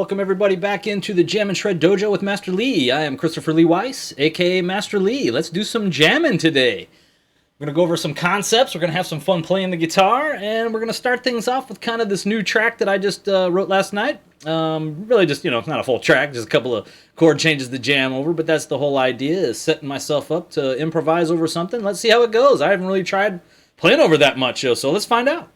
Welcome everybody back into the Jam and Shred Dojo with Master Lee. I am Christopher Lee Weiss, aka Master Lee. Let's do some jamming today. We're going to go over some concepts, we're going to have some fun playing the guitar, and we're going to start things off with kind of this new track that I just wrote last night. Really just, it's not a full track, just a couple of chord changes to jam over, but that's the whole idea, is setting myself up to improvise over something. Let's see how it goes. I haven't really tried playing over that much, so let's find out.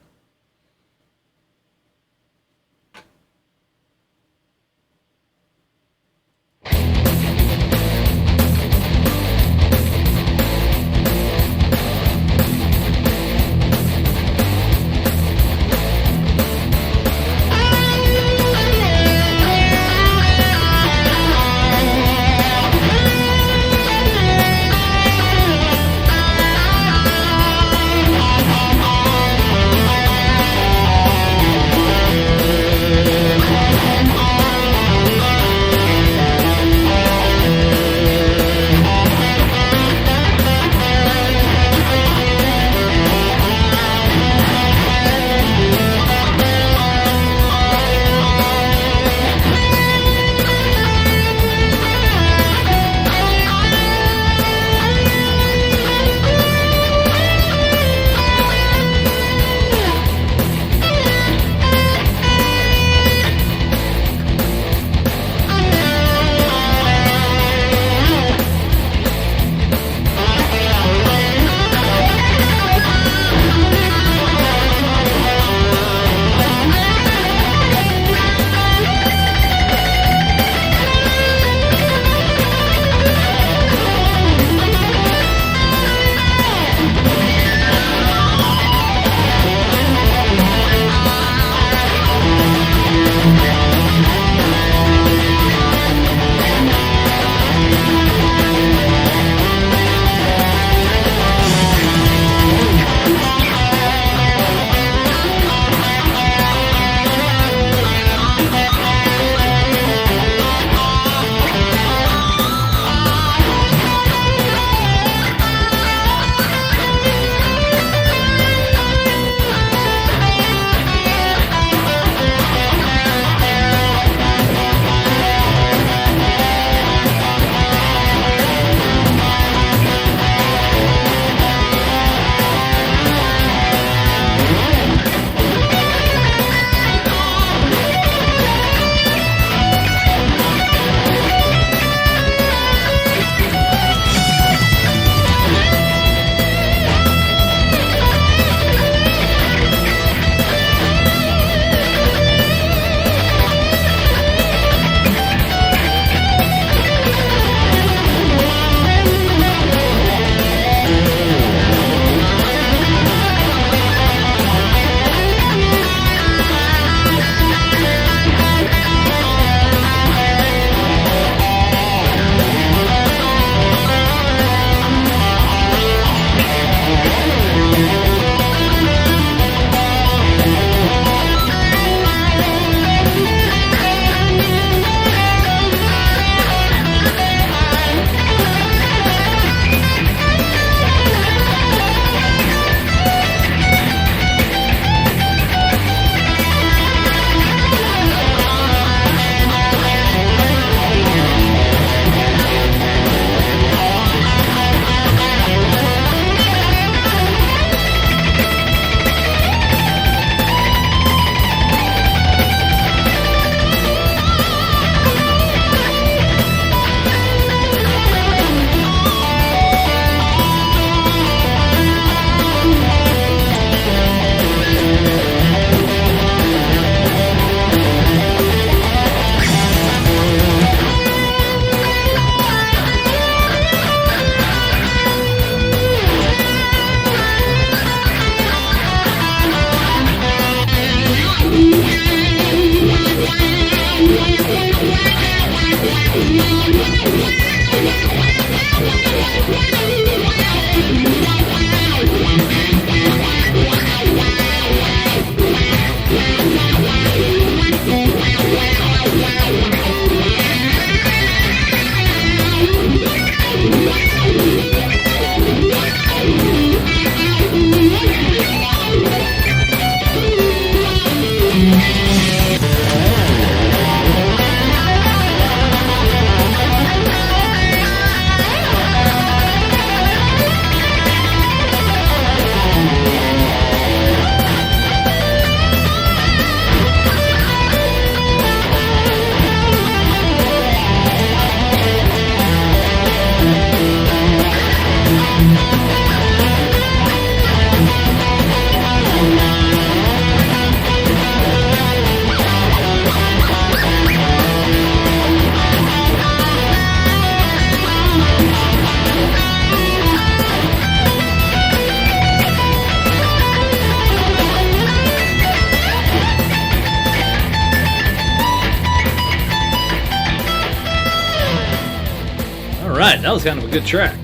Alright, that was kind of a good track.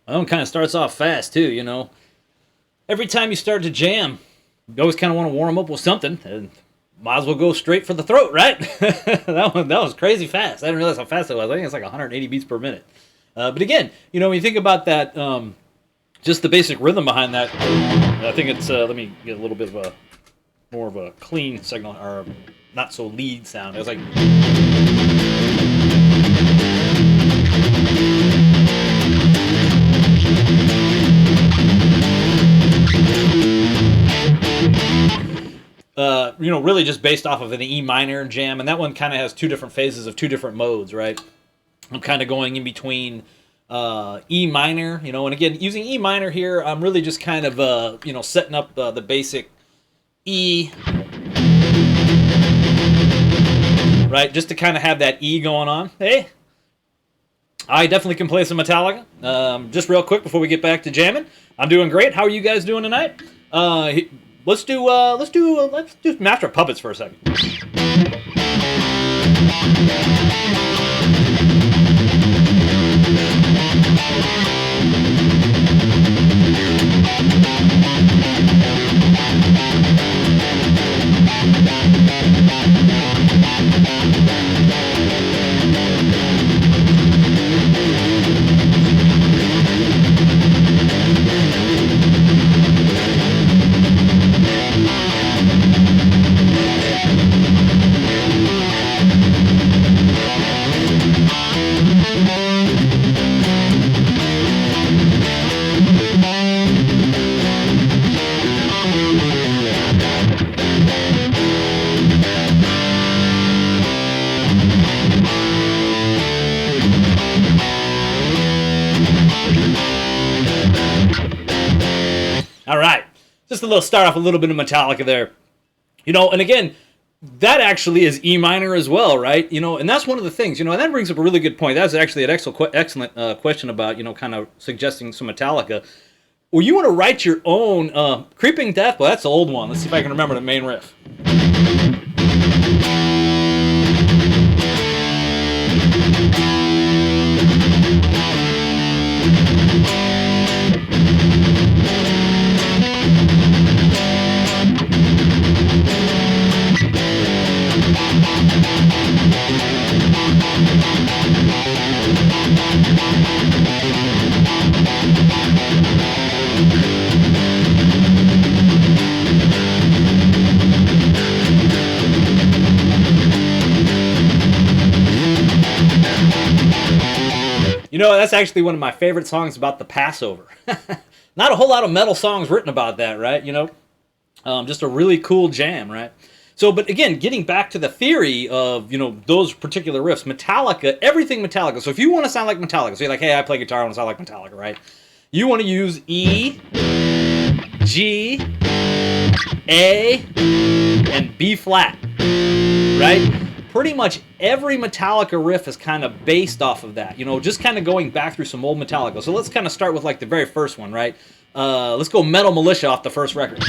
That one kind of starts off fast too, you know. Every time you start to jam, you always kind of want to warm up with something, and might as well go straight for the throat, right? that was crazy fast. I didn't realize how fast it was. I think it's like 180 beats per minute. But again, you know, when you think about that, just the basic rhythm behind that, I think it's, let me get a little bit of a, more of a clean signal, or not so lead sound. It was like... you know, really just based off of an E minor jam, and that one kind of has two different phases of two different modes, right? I'm kind of going in between E minor, you know, and again, using E minor here, I'm really just kind of, you know, setting up the basic E, right? Just to kind of have that E going on. Hey, I definitely can play some Metallica. Just real quick before we get back to jamming, I'm doing great. How are you guys doing tonight? Let's do Master of Puppets for a second. All right, just a little start off a little bit of Metallica there, you know, and again, that actually is E minor as well, right? You know, and that's one of the things, you know, and that brings up a really good point. That's actually an excellent question about, you know, kind of suggesting some Metallica. Well, you want to write your own Creeping Death? Well, that's the old one. Let's see if I can remember the main riff. You know, that's actually one of my favorite songs about the Passover. Not a whole lot of metal songs written about that, right? You know, just a really cool jam, right? So, but again, getting back to the theory of, you know, those particular riffs, Metallica, everything Metallica. So if you want to sound like Metallica, so you're like, hey, I play guitar, I want to sound like Metallica, right? You want to use E, G, A, and B flat, right? Pretty much every Metallica riff is kind of based off of that, you know, just kind of going back through some old Metallica. So let's kind of start with like the very first one, right? Let's go Metal Militia off the first record.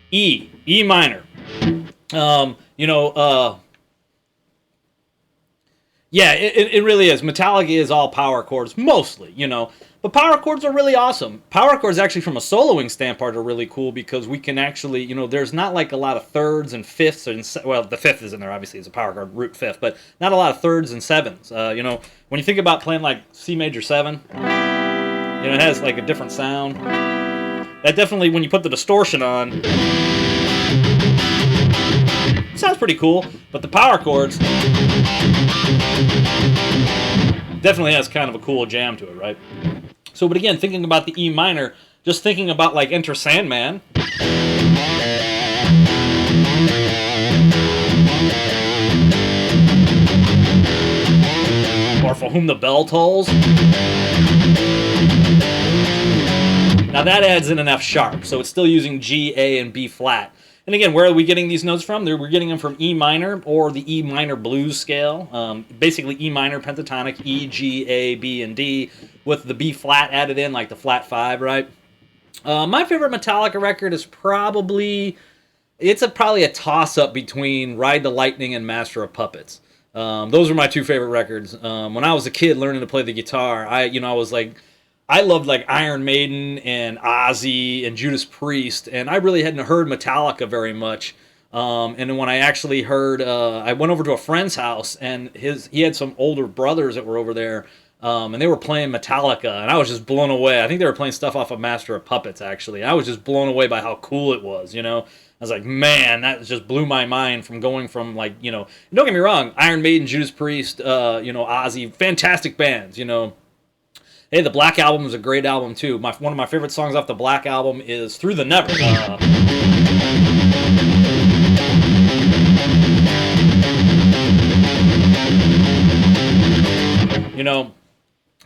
E minor. You know, yeah, it really is. Metallica is all power chords, mostly, you know. But power chords are really awesome. Power chords, actually, from a soloing standpoint, are really cool because we can actually, you know, there's not like a lot of thirds and fifths. Well, the fifth is in there, obviously, it's a power chord, root fifth, but not a lot of thirds and sevenths. You know, when you think about playing like C major 7, you know, it has like a different sound. That definitely, when you put the distortion on, sounds pretty cool, but the power chords definitely has kind of a cool jam to it, right? So, but again, thinking about the E minor, just thinking about like Enter Sandman, or For Whom the Bell Tolls. Now that adds in an F sharp, so it's still using G, A, and B flat. And again, where are we getting these notes from? We're getting them from E minor or the E minor blues scale. Basically E minor pentatonic, E, G, A, B, and D, with the B flat added in, like the flat 5, right? My favorite Metallica record is probably a toss-up between Ride the Lightning and Master of Puppets. Those are my two favorite records. When I was a kid learning to play the guitar, I loved like Iron Maiden and Ozzy and Judas Priest, and I really hadn't heard Metallica very much. And then when I actually heard, I went over to a friend's house, and he had some older brothers that were over there, and they were playing Metallica, and I was just blown away. I think they were playing stuff off of Master of Puppets, actually. I was just blown away by how cool it was, I was like, man, that just blew my mind from going from, like, don't get me wrong, Iron Maiden, Judas Priest, Ozzy, fantastic bands, Hey, the Black Album is a great album, too. One of my favorite songs off the Black Album is Through the Never.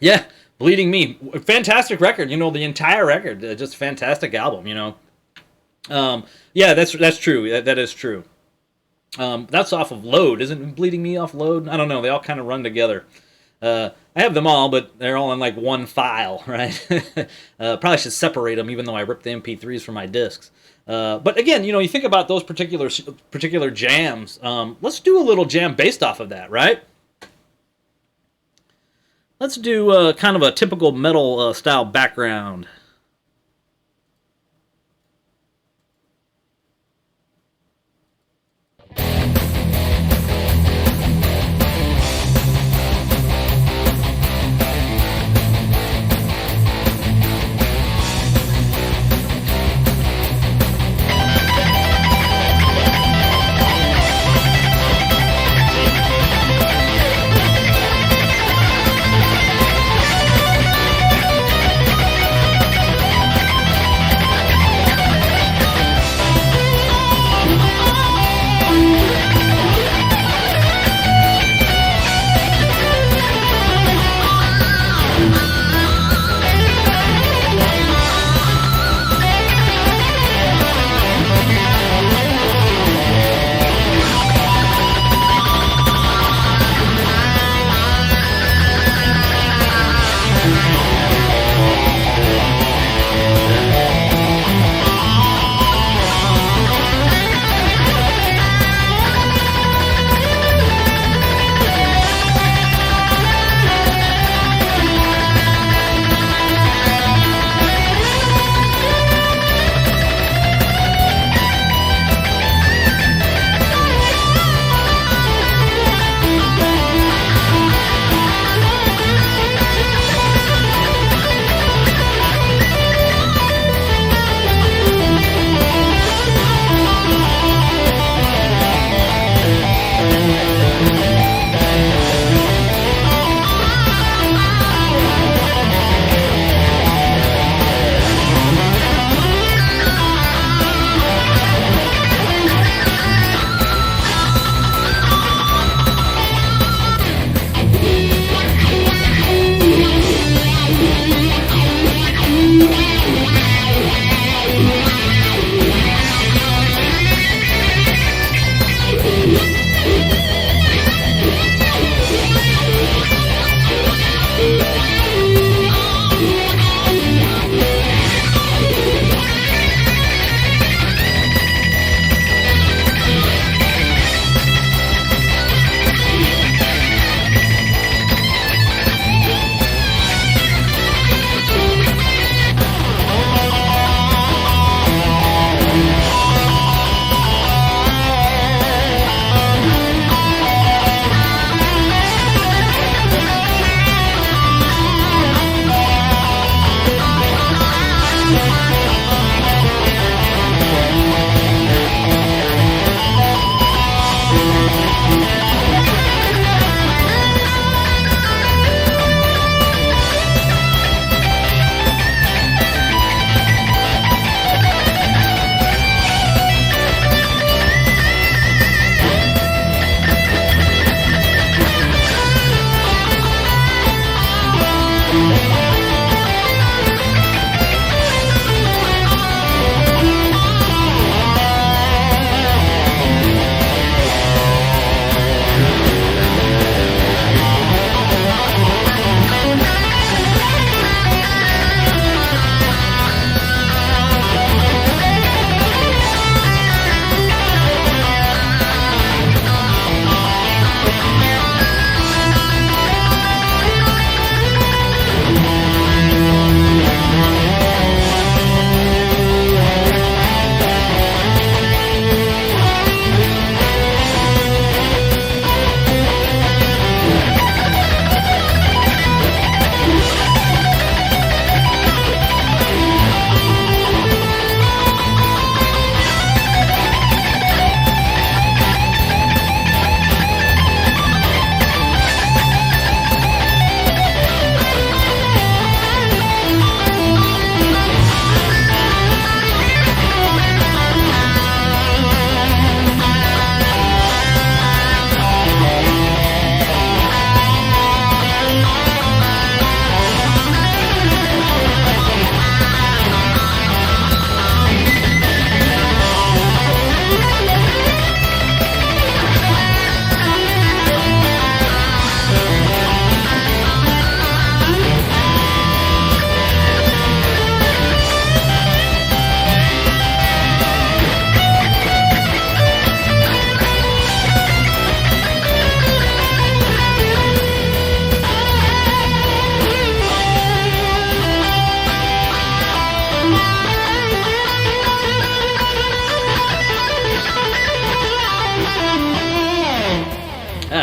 Yeah, Bleeding Me. Fantastic record, the entire record. Just a fantastic album, Yeah, that's true. That is true. That's off of Load. Isn't Bleeding Me off Load? I don't know. They all kind of run together. I have them all, but they're all in like one file, right? Probably should separate them, even though I ripped the MP3s from my discs. But again, you think about those particular jams. Let's do a little jam based off of that, right? Let's do kind of a typical metal style background.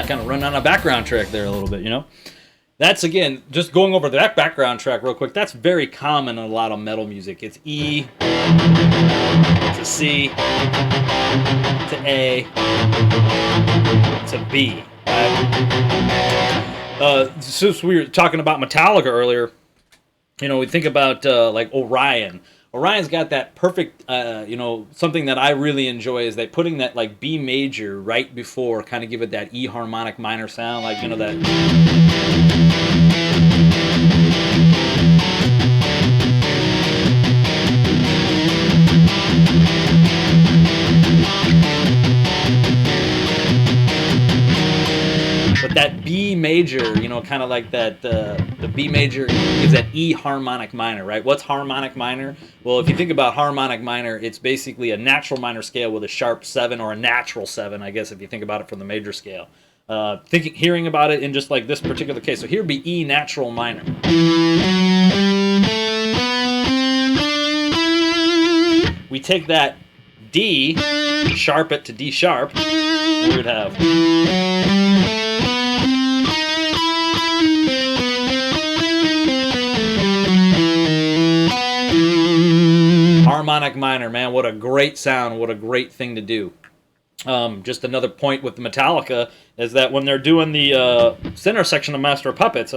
kind of run on a background track there a little bit, you know? That's, again, just going over that background track real quick, that's very common in a lot of metal music. It's E to C to A to B. Since we were talking about Metallica earlier, you know, we think about like Orion. Orion's got that perfect, you know, something that I really enjoy is that putting that like B major right before, kind of give it that E harmonic minor sound, like, you know, that. But that B major, you know, kind of like that, the B major is that E harmonic minor, right? What's harmonic minor? Well, if you think about harmonic minor, it's basically a natural minor scale with a sharp 7 or a natural 7, I guess, if you think about it from the major scale. Hearing about it in just like this particular case. So here would be E natural minor. We take that D, sharp it to D sharp, we would have. Harmonic minor, man, what a great sound, what a great thing to do. Just another point with Metallica is that when they're doing the center section of Master of Puppets,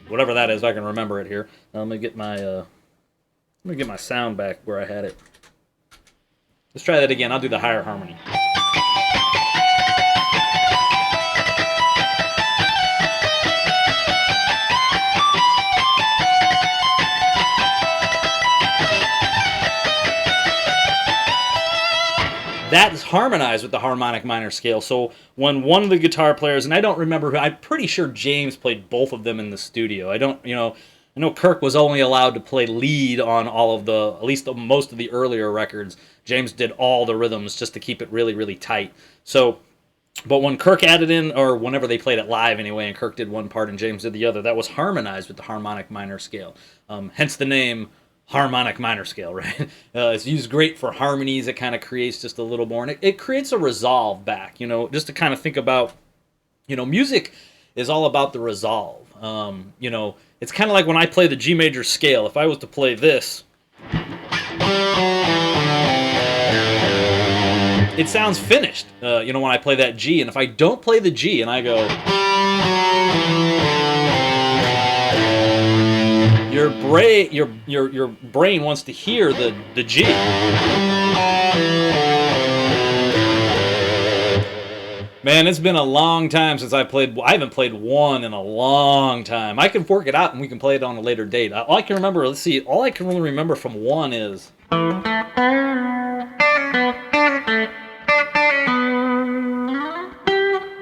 whatever that is, I can remember it here. Let me get my sound back where I had it. Let's try that again. I'll do the higher harmony. That is harmonized with the harmonic minor scale. So when one of the guitar players, and I don't remember, I'm pretty sure James played both of them in the studio. I know Kirk was only allowed to play lead on all of the, at least most of the earlier records. James did all the rhythms just to keep it really, really tight. So, but when Kirk added in, or whenever they played it live anyway, and Kirk did one part and James did the other, that was harmonized with the harmonic minor scale. Hence the name harmonic minor scale, right? It's used great for harmonies. It kind of creates just a little more, and it creates a resolve back, you know, just to kind of think about, you know, music is all about the resolve. You know, it's kind of like when I play the G major scale. If I was to play this, it sounds finished, you know, when I play that G. And if I don't play the G and I go, your brain wants to hear the G. Man, it's been a long time since I haven't played one in a long time. I can work it out and we can play it on a later date. All I can remember, let's see, all I can really remember from one is...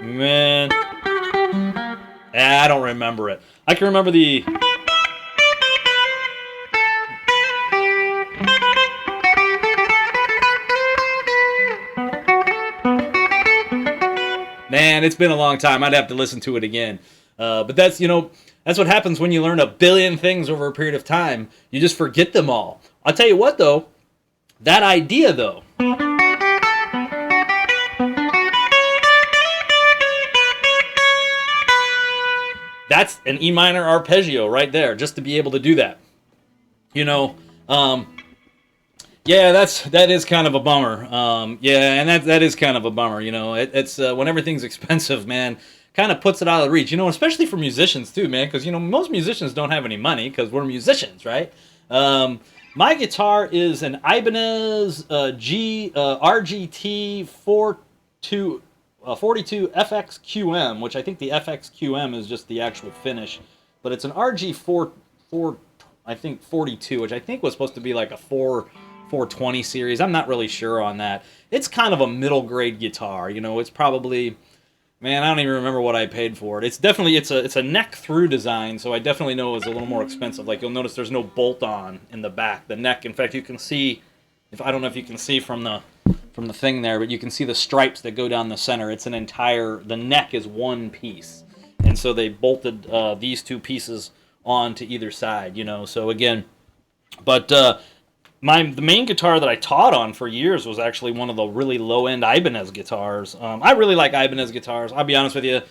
Man, I don't remember it. I can remember the... Man, it's been a long time. I'd have to listen to it again. But that's, you know, that's what happens when you learn a billion things over a period of time. You just forget them all. I'll tell you what, though. That idea, though. That's an E minor arpeggio right there, just to be able to do that. You know, yeah, that is kind of a bummer. Yeah, and that is kind of a bummer. You know, it's when everything's expensive, man, kind of puts it out of reach. You know, especially for musicians too, man, because you know most musicians don't have any money because we're musicians, right? My guitar is an Ibanez RGT 42 FXQM, which I think the FXQM is just the actual finish, but it's an RG4 I think 42, which I think was supposed to be like a 420 series. I'm not really sure on that. It's kind of a middle grade guitar, you know. It's probably, man, I don't even remember what I paid for it. It's definitely it's a neck through design, so I definitely know it's a little more expensive. Like you'll notice there's no bolt on in the back. The neck, in fact, you can see, I don't know if you can see from the thing there, but you can see the stripes that go down the center. It's an entire, the neck is one piece, and so they bolted these two pieces on to either side, you know. So again, but the main guitar that I taught on for years was actually one of the really low-end Ibanez guitars. I really like Ibanez guitars. I'll be honest with you,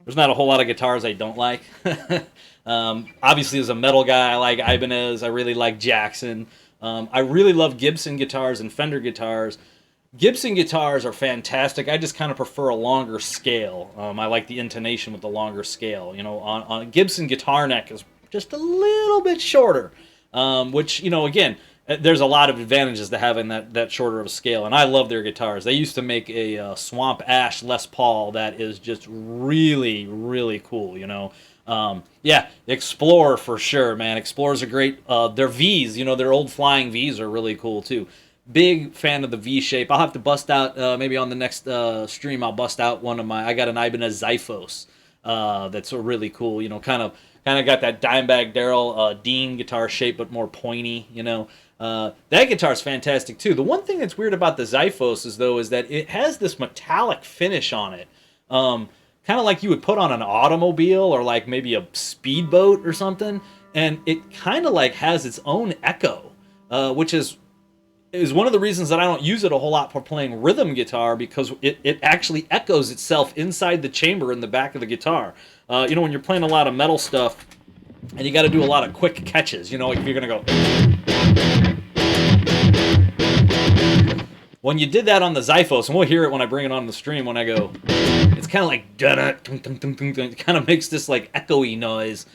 there's not a whole lot of guitars I don't like. Obviously, as a metal guy, I like Ibanez. I really like Jackson. I really love Gibson guitars and Fender guitars. Gibson guitars are fantastic. I just kind of prefer a longer scale. I like the intonation with the longer scale. You know, on a Gibson guitar neck is just a little bit shorter, which, you know, again, there's a lot of advantages to having that shorter of a scale, and I love their guitars. They used to make a Swamp Ash Les Paul that is just really, really cool, you know. Yeah, Explorer for sure, man. Explorers are great. Their Vs, you know, their old flying Vs are really cool too. Big fan of the V shape. I'll have to bust out, maybe on the next stream, I'll bust out I got an Ibanez Xiphos that's really cool, you know, kind of got that Dimebag Darrell Dean guitar shape, but more pointy, you know. That guitar's fantastic too. The one thing that's weird about the Xiphos is that it has this metallic finish on it. Kind of like you would put on an automobile or like maybe a speedboat or something, and it kind of like has its own echo, which is one of the reasons that I don't use it a whole lot for playing rhythm guitar, because it actually echoes itself inside the chamber in the back of the guitar. You know, when you're playing a lot of metal stuff and you got to do a lot of quick catches, you know, like if you're going to go... When you did that on the Xiphos, and we'll hear it when I bring it on the stream when I go, it's kind of like da-da, it kind of makes this like echoey noise,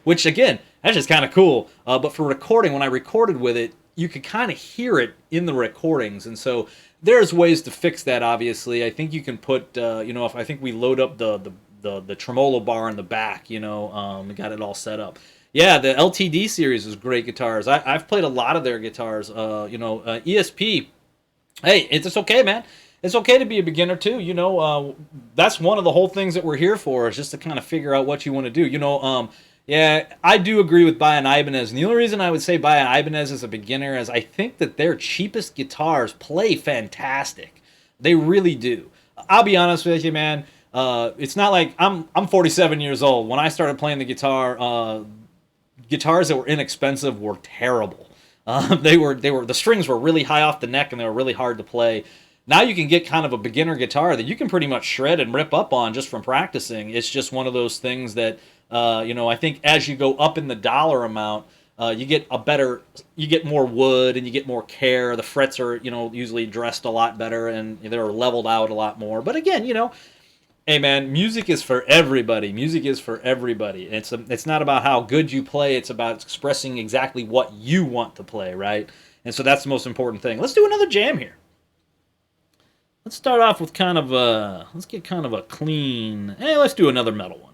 which again, that's just kind of cool. But for recording, when I recorded with it, you could kind of hear it in the recordings, and so there's ways to fix that. Obviously, I think you can put, you know, if I think we load up the tremolo bar in the back, you know, we got it all set up. Yeah, the LTD series is great guitars. I've played a lot of their guitars. You know, ESP. Hey, it's okay, man. It's okay to be a beginner too. You know, that's one of the whole things that we're here for, is just to kind of figure out what you want to do. You know, yeah, I do agree with buying Ibanez. And the only reason I would say buy an Ibanez as a beginner is I think that their cheapest guitars play fantastic. They really do. I'll be honest with you, man. It's not like I'm 47 years old. When I started playing the guitar, guitars that were inexpensive were terrible. The strings were really high off the neck and they were really hard to play. Now you can get kind of a beginner guitar that you can pretty much shred and rip up on just from practicing. It's just one of those things that, you know, I think as you go up in the dollar amount, you get more wood and you get more care. The frets are, you know, usually dressed a lot better and they're leveled out a lot more. But again, you know, hey man, music is for everybody. Music is for everybody. It's not about how good you play. It's about expressing exactly what you want to play, right? And so that's the most important thing. Let's do another jam here. Let's start off with let's get kind of a clean, let's do another metal one.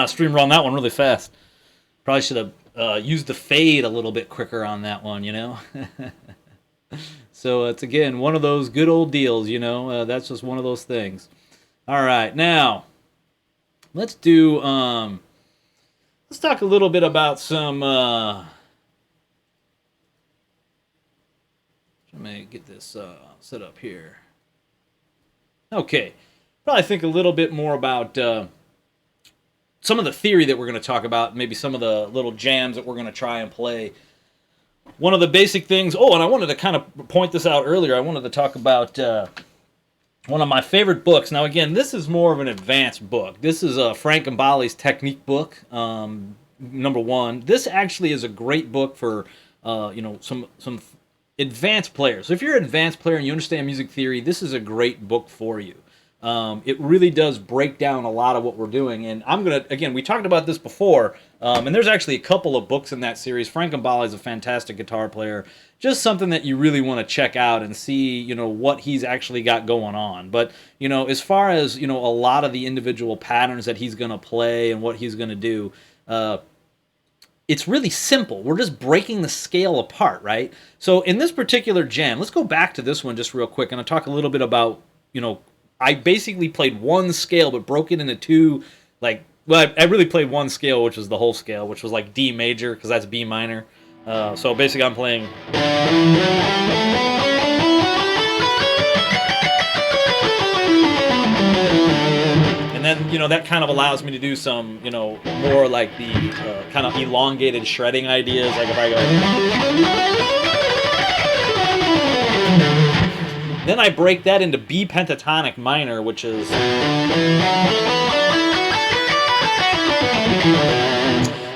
stream roll on that one really fast. Probably should have used the fade a little bit quicker on that one, you know. So it's, again, one of those good old deals, you know. That's just one of those things. All right, now let's do. Let's talk a little bit about some. Let me get this set up here. Okay, probably think a little bit more about some of the theory that we're going to talk about, maybe some of the little jams that we're going to try and play. One of the basic things, and I wanted to kind of point this out earlier, I wanted to talk about one of my favorite books. Now, again, this is more of an advanced book. This is Frank and Bali's technique book, number one. This actually is a great book for, some advanced players. So if you're an advanced player and you understand music theory, this is a great book for you. It really does break down a lot of what we're doing. And I'm going to, again, we talked about this before, and there's actually a couple of books in that series. Frank and Bali is a fantastic guitar player. Just something that you really want to check out and see, what he's actually got going on. But, as far as, a lot of the individual patterns that he's going to play and what he's going to do, it's really simple. We're just breaking the scale apart, right? So in this particular jam, let's go back to this one just real quick, and I'll talk a little bit about, I basically played one scale, but broke it into two, I really played one scale, which was the whole scale, which was like D major, because that's B minor. So basically I'm playing... And then, that kind of allows me to do some, more like the kind of elongated shredding ideas, like if I go... Then I break that into B pentatonic minor, which is...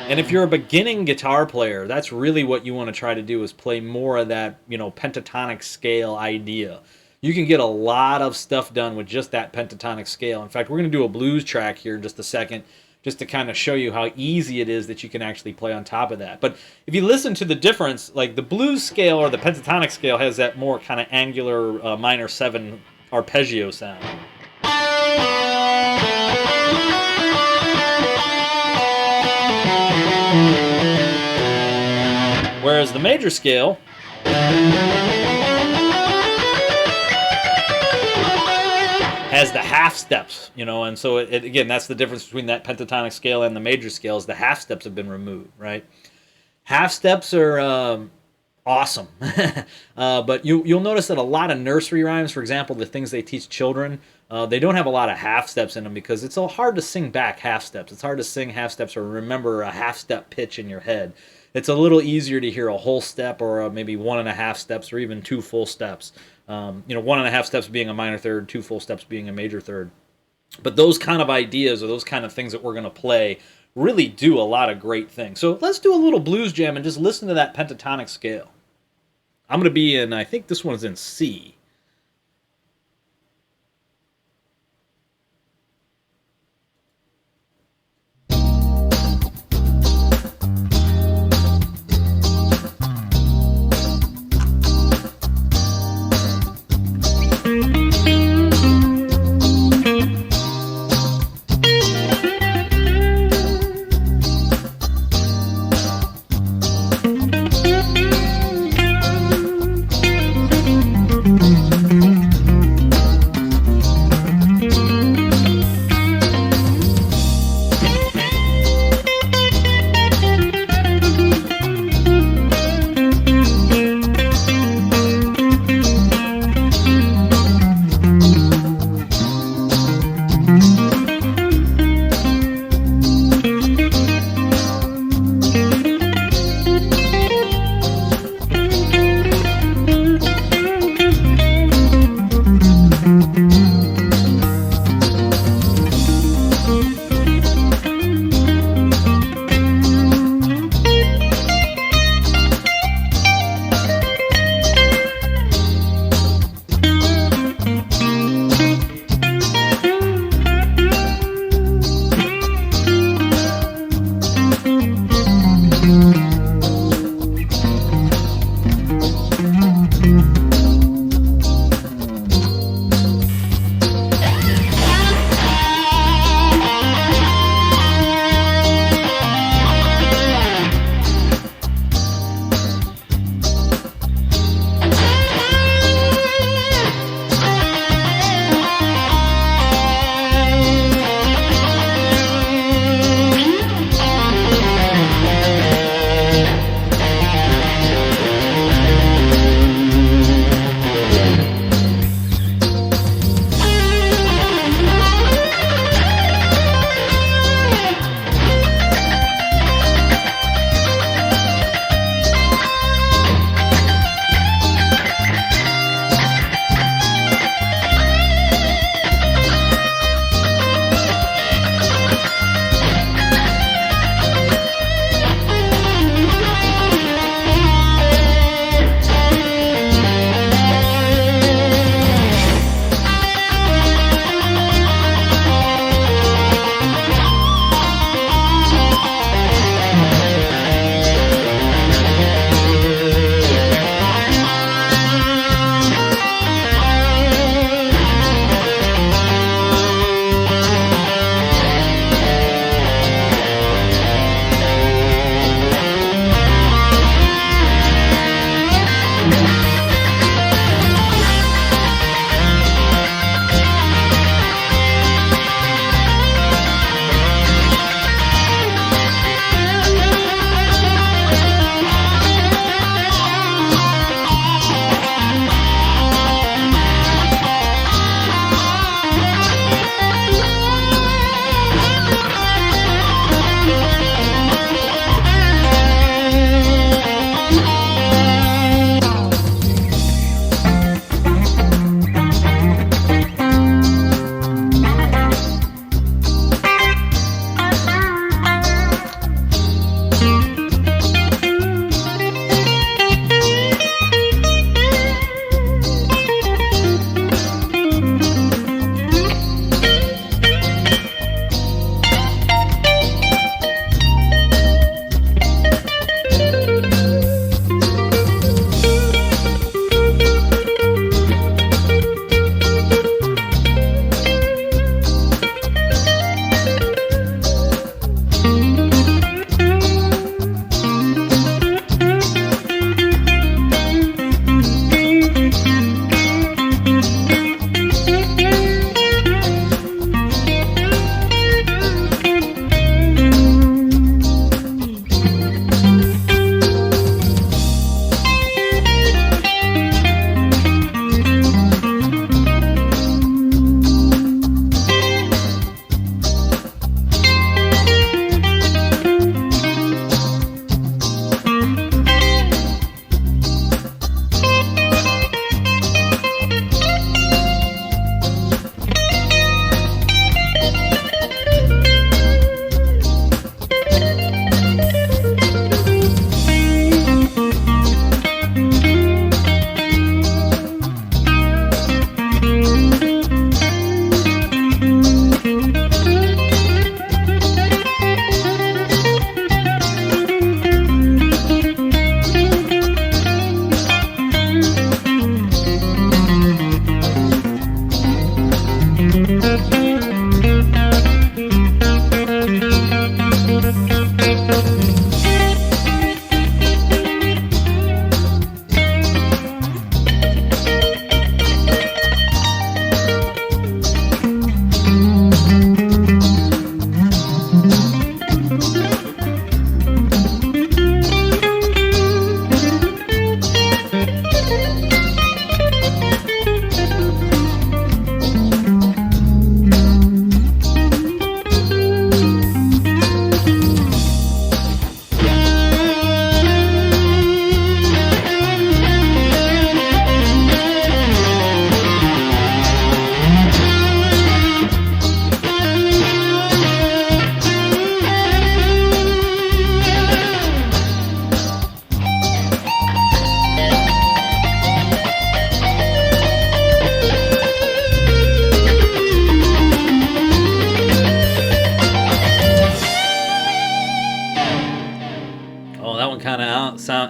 And if you're a beginning guitar player, that's really what you want to try to do, is play more of that, pentatonic scale idea. You can get a lot of stuff done with just that pentatonic scale. In fact, we're going to do a blues track here in just a second, just to kind of show you how easy it is that you can actually play on top of that. But if you listen to the difference, like the blues scale or the pentatonic scale has that more kind of angular minor 7 arpeggio sound. Whereas the major scale has the half steps, and so it again, that's the difference between that pentatonic scale and the major scales. The half steps have been removed, right? Half steps are awesome, but you'll notice that a lot of nursery rhymes, for example, the things they teach children, they don't have a lot of half steps in them because it's so hard to sing back half steps. It's hard to sing half steps or remember a half step pitch in your head. It's a little easier to hear a whole step or maybe 1.5 steps or even 2 full steps. 1.5 steps being a minor third, 2 full steps being a major third. But those kind of ideas or those kind of things that we're going to play really do a lot of great things. So let's do a little blues jam and just listen to that pentatonic scale. I'm going to be in, I think this one's in C.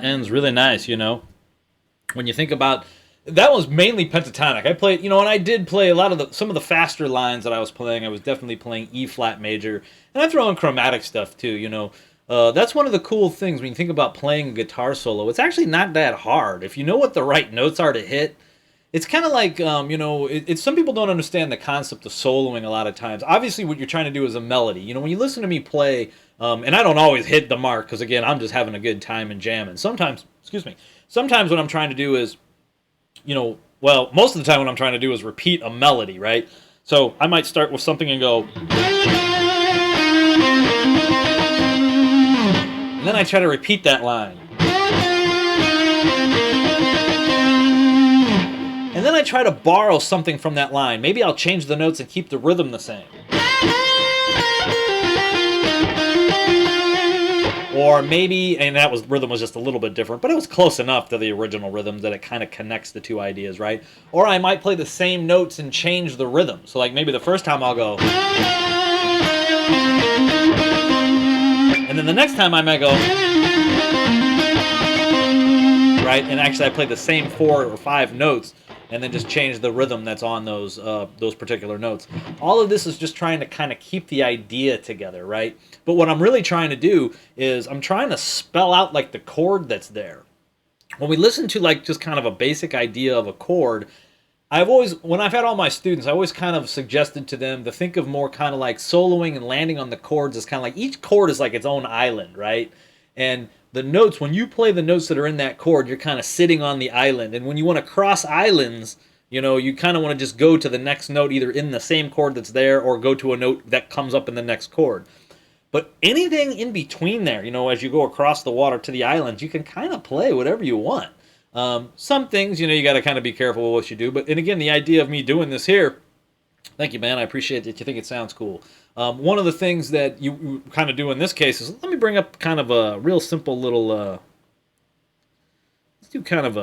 Ends really nice, you know. When you think about that, was mainly pentatonic. I played, you know, and I did play a lot of some of the faster lines that I was playing. I was definitely playing E flat major, and I throw in chromatic stuff too. You know, that's one of the cool things when you think about playing a guitar solo. It's actually not that hard if you know what the right notes are to hit. It's kind of like, you know, it's some people don't understand the concept of soloing a lot of times. Obviously, what you're trying to do is a melody. You know, when you listen to me play, and I don't always hit the mark because, again, I'm just having a good time and jamming. Sometimes what I'm trying to do is, you know, well, most of the time what I'm trying to do is repeat a melody, right? So I might start with something and go, and then I try to repeat that line. And then I try to borrow something from that line. Maybe I'll change the notes and keep the rhythm the same. Or maybe, and rhythm was just a little bit different, but it was close enough to the original rhythms that it kind of connects the two ideas, right? Or I might play the same notes and change the rhythm. So like maybe the first time I'll go, and then the next time I might go, right? And actually I played the same 4 or 5 notes and then just change the rhythm that's on those particular notes. All of this is just trying to kind of keep the idea together, right? But what I'm really trying to do is I'm trying to spell out like the chord that's there. When we listen to like just kind of a basic idea of a chord, when I've had all my students, I always kind of suggested to them to think of more kind of like soloing and landing on the chords as kind of like each chord is like its own island, right? And the notes, when you play the notes that are in that chord, you're kind of sitting on the island. And when you want to cross islands, you know, you kind of want to just go to the next note either in the same chord that's there or go to a note that comes up in the next chord. But anything in between there, you know, as you go across the water to the islands, you can kind of play whatever you want. Some things, you know, you got to kind of be careful with what you do. But, and again, the idea of me doing this here, thank you, man. I appreciate that you think it sounds cool. One of the things that you kind of do in this case is, let me bring up kind of a real simple little, let's do kind of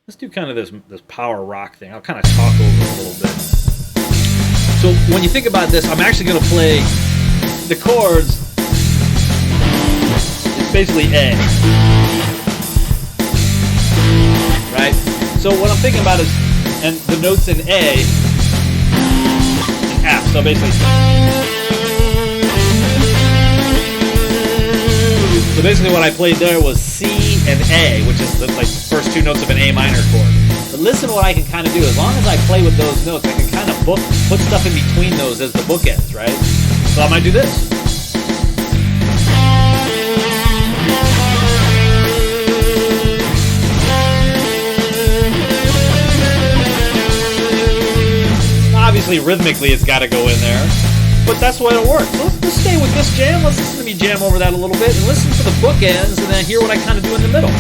this power rock thing. I'll kind of talk over it a little bit. So when you think about this, I'm actually going to play the chords. It's basically A. Right? So what I'm thinking about is, and the notes in A, and F. So basically, what I played there was C and A, which is the first 2 notes of an A minor chord. But listen to what I can kind of do. As long as I play with those notes, I can kind of put stuff in between those as the bookends, right? So I might do this. Obviously, rhythmically, it's got to go in there, but that's the way it works. So let's stay with this jam. Let's listen to me jam over that a little bit and listen to the bookends and then hear what I kind of do in the middle.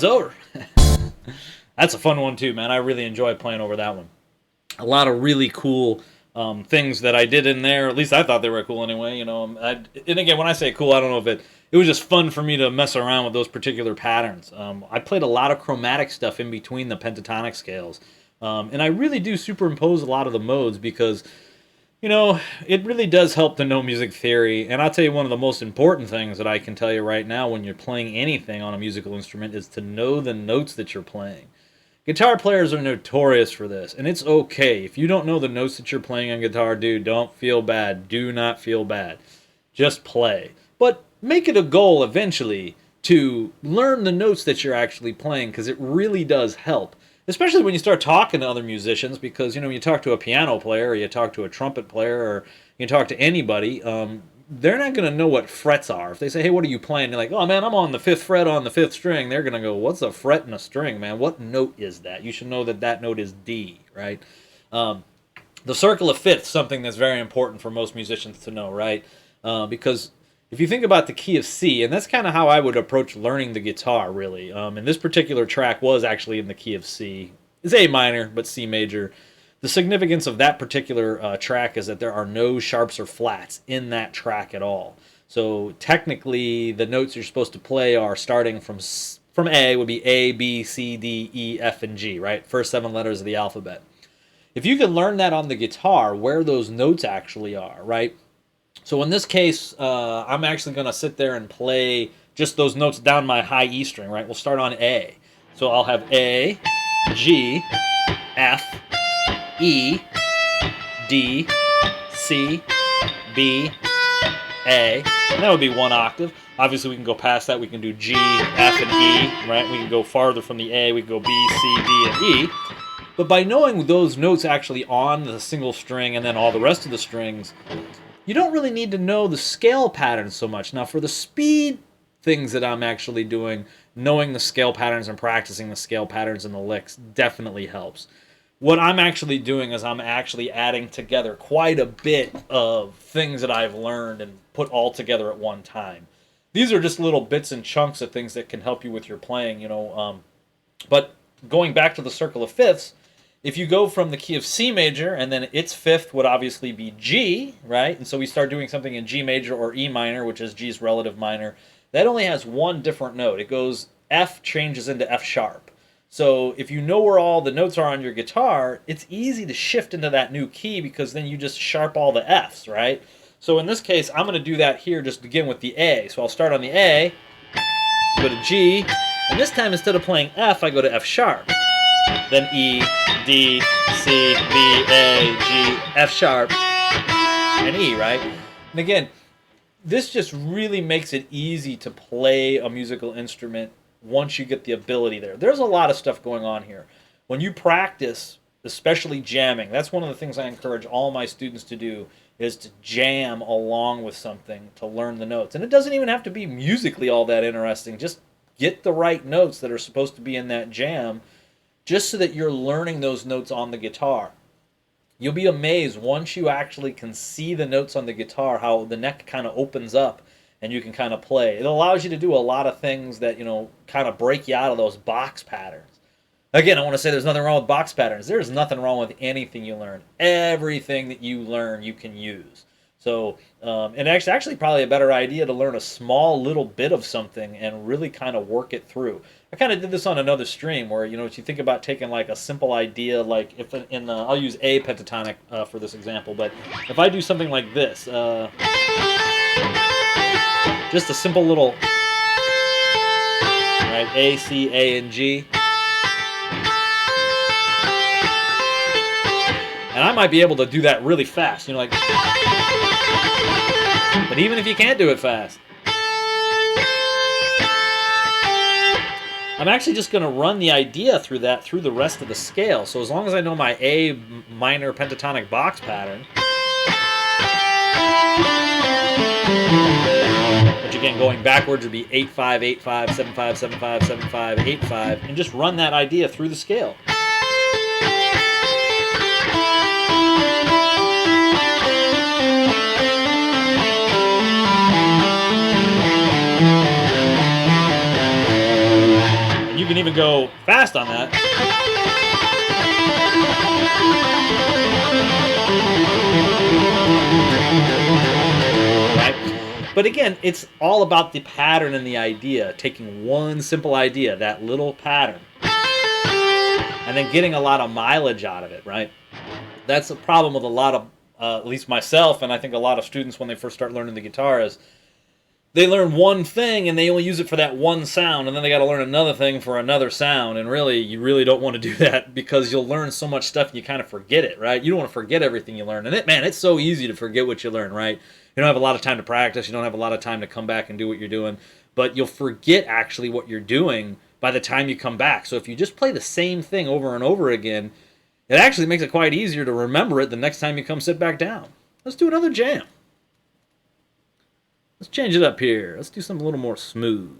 it's over. That's a fun one too, man. I really enjoy playing over that one. A lot of really cool things that I did in there. At least I thought they were cool anyway. You know, and again, when I say cool, I don't know if it was just fun for me to mess around with those particular patterns. I played a lot of chromatic stuff in between the pentatonic scales, and I really do superimpose a lot of the modes because, you know, it really does help to know music theory. And I'll tell you, one of the most important things that I can tell you right now when you're playing anything on a musical instrument is to know the notes that you're playing. Guitar players are notorious for this, and it's okay. If you don't know the notes that you're playing on guitar, dude, don't feel bad. Do not feel bad. Just play. But make it a goal eventually to learn the notes that you're actually playing, because it really does help. Especially when you start talking to other musicians, because, you know, you talk to a piano player, or you talk to a trumpet player, or you talk to anybody, they're not going to know what frets are. If they say, hey, what are you playing? You're like, oh, man, I'm on the 5th fret on the 5th string. They're going to go, what's a fret and a string, man? What note is that? You should know that that note is D, right? The circle of fifths, something that's very important for most musicians to know, right? Because if you think about the key of C, and that's kind of how I would approach learning the guitar, really. And this particular track was actually in the key of C. It's A minor, but C major. The significance of that particular track is that there are no sharps or flats in that track at all. So technically, the notes you're supposed to play are starting from A, would be A, B, C, D, E, F, and G, right? First 7 letters of the alphabet. If you can learn that on the guitar, where those notes actually are, right? So in this case, I'm actually going to sit there and play just those notes down my high E string, right? We'll start on A. So I'll have A, G, F, E, D, C, B, A, and that would be 1 octave. Obviously, we can go past that. We can do G, F, and E, right? We can go farther from the A. We can go B, C, D, and E. But by knowing those notes actually on the single string and then all the rest of the strings, you don't really need to know the scale patterns so much. Now, for the speed things that I'm actually doing, knowing the scale patterns and practicing the scale patterns and the licks definitely helps. What I'm actually doing is I'm actually adding together quite a bit of things that I've learned and put all together at one time. These are just little bits and chunks of things that can help you with your playing, you know. But going back to the circle of fifths, if you go from the key of C major, and then its fifth would obviously be G, right? And so we start doing something in G major or E minor, which is G's relative minor. That only has one different note. It goes, F changes into F sharp. So if you know where all the notes are on your guitar, it's easy to shift into that new key because then you just sharp all the Fs, right? So in this case, I'm going to do that here, just begin with the A. So I'll start on the A, go to G, and this time instead of playing F, I go to F sharp. Then E, D, C, B, A, G, F sharp, and E, right? And again, this just really makes it easy to play a musical instrument once you get the ability there. There's a lot of stuff going on here. When you practice, especially jamming, that's one of the things I encourage all my students to do, is to jam along with something to learn the notes. And it doesn't even have to be musically all that interesting. Just get the right notes that are supposed to be in that jam, just so that you're learning those notes on the guitar. You'll be amazed once you actually can see the notes on the guitar, how the neck kind of opens up and you can kind of play. It allows you to do a lot of things that, you know, kind of break you out of those box patterns. Again, I want to say there's nothing wrong with box patterns. There's nothing wrong with anything you learn. Everything that you learn, you can use. So, and actually probably a better idea to learn a small little bit of something and really kind of work it through. I kind of did this on another stream where, you know, if you think about taking like a simple idea, like if in the, I'll use A pentatonic for this example, but if I do something like this, just a simple little, right, A, C, A, and G. And I might be able to do that really fast, you know, like, but even if you can't do it fast, I'm actually just going to run the idea through that through the rest of the scale. So as long as I know my A minor pentatonic box pattern, which again going backwards would be 8-5, 8-5, 7-5, 7-5, 7-5, 8-5, and just run that idea through the scale. You can even go fast on that. Right? But again, it's all about the pattern and the idea. Taking one simple idea, that little pattern, and then getting a lot of mileage out of it, right? That's the problem with a lot of, at least myself, and I think a lot of students when they first start learning the guitar is they learn one thing and they only use it for that one sound, and then they got to learn another thing for another sound, and really, you really don't want to do that because you'll learn so much stuff and you kind of forget it, right? You don't want to forget everything you learn, and it's so easy to forget what you learn, right? You don't have a lot of time to practice, you don't have a lot of time to come back and do what you're doing, but you'll forget actually what you're doing by the time you come back. So if you just play the same thing over and over again, it actually makes it quite easier to remember it the next time you come sit back down. Let's do another jam. Let's change it up here. Let's do something a little more smooth.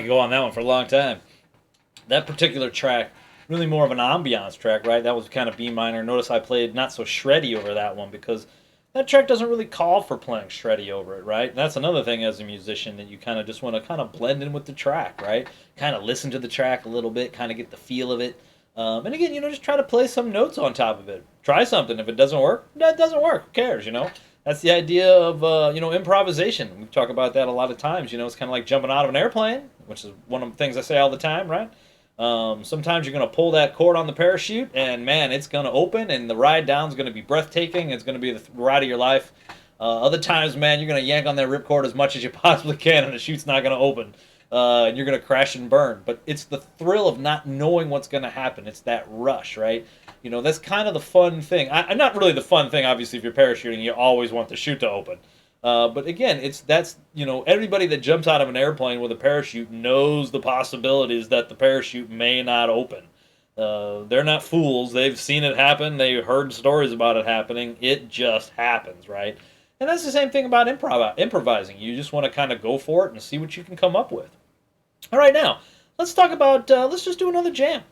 could go on that one for a long time. That particular track, really more of an ambiance track, right? That was kind of B minor. Notice I played not so shreddy over that one because that track doesn't really call for playing shreddy over it, right? And that's another thing as a musician that you kind of just want to kind of blend in with the track, right? Kind of listen to the track a little bit, kind of get the feel of it. And again, just try to play some notes on top of it. Try something. If it doesn't work, that doesn't work. Who cares, That's the idea of, improvisation. We talk about that a lot of times. It's kind of like jumping out of an airplane, which is one of the things I say all the time, right? Sometimes you're going to pull that cord on the parachute, and man, it's going to open, and the ride down is going to be breathtaking. It's going to be the ride of your life. Other times, man, you're going to yank on that ripcord as much as you possibly can, and the chute's not going to open. And you're going to crash and burn. But it's the thrill of not knowing what's going to happen. It's that rush, right? That's kind of the fun thing. Not really the fun thing, obviously, if you're parachuting. You always want the chute to open. But again, that's everybody that jumps out of an airplane with a parachute knows the possibilities that the parachute may not open. They're not fools. They've seen it happen. They've heard stories about it happening. It just happens, right? And that's the same thing about improvising. You just want to kind of go for it and see what you can come up with. All right, now, let's talk about, let's just do another jam.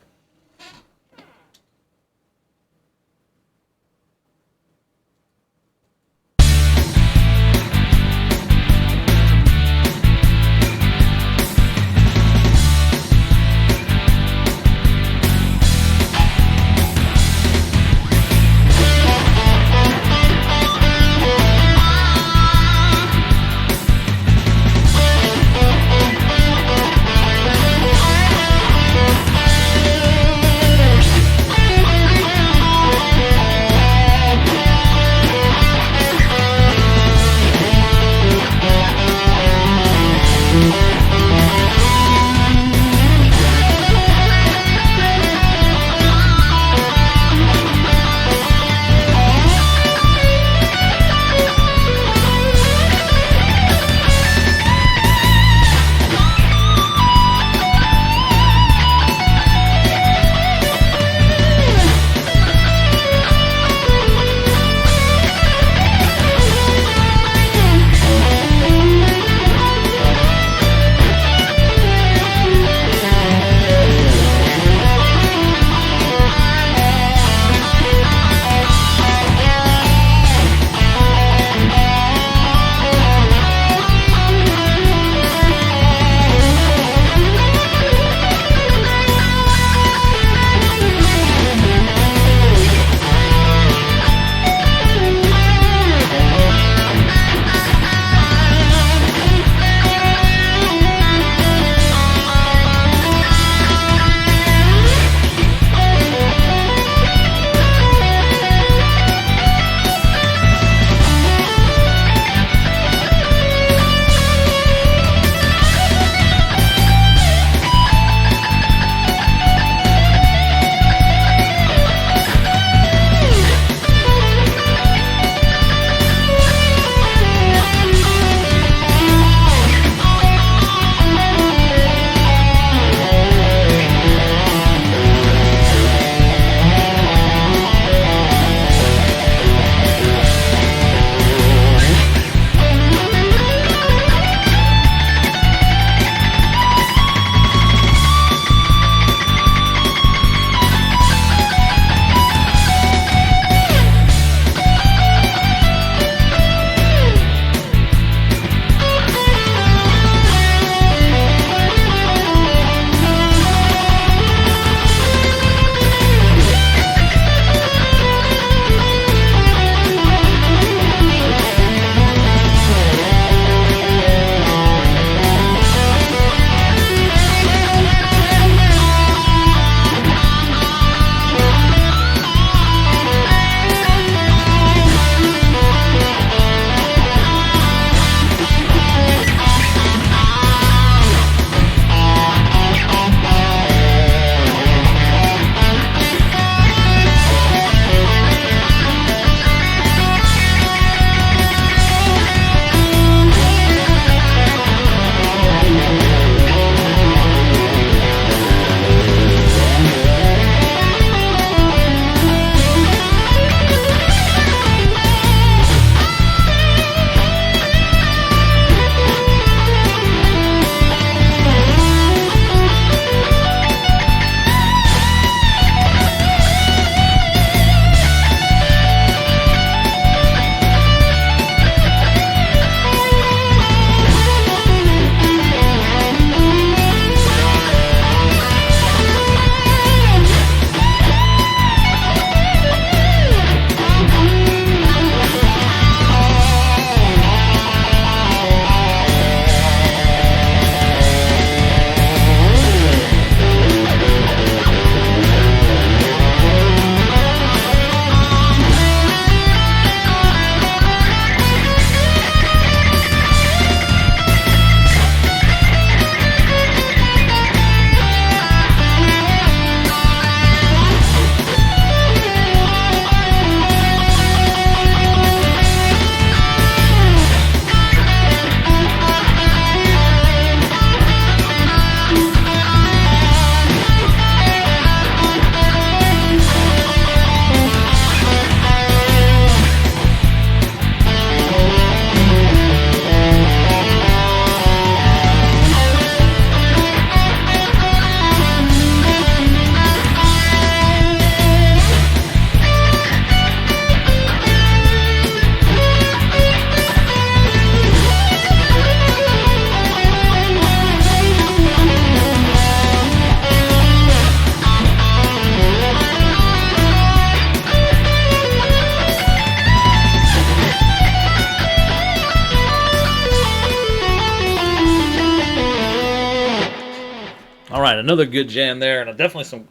another good jam there, and definitely some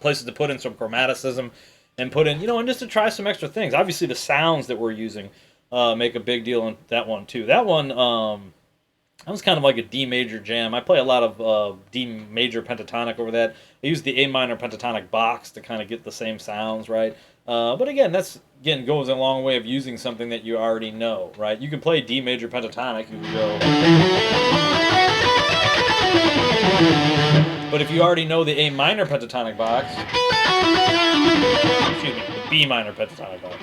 places to put in some chromaticism and put in, and just to try some extra things. Obviously, the sounds that we're using make a big deal in that one, too. That one, that was kind of like a D major jam. I play a lot of D major pentatonic over that. I use the A minor pentatonic box to kind of get the same sounds, right? But again, goes a long way of using something that you already know, right? You can play D major pentatonic. You can go... But if you already know the A minor pentatonic box... Excuse me, the B minor pentatonic box.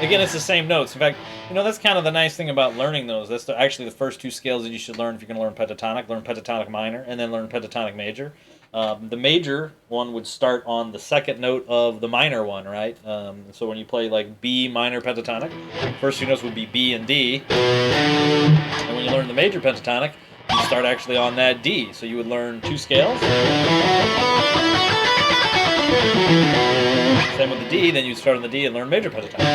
Again, it's the same notes. In fact, that's kind of the nice thing about learning those. That's actually the first two scales that you should learn if you're going to learn pentatonic. Learn pentatonic minor, and then learn pentatonic major. The major one would start on the second note of the minor one, right? So when you play like B minor pentatonic, first two notes would be B and D. And when you learn the major pentatonic, you start actually on that D. So you would learn two scales. Same with the D, then you start on the D and learn major pentatonic.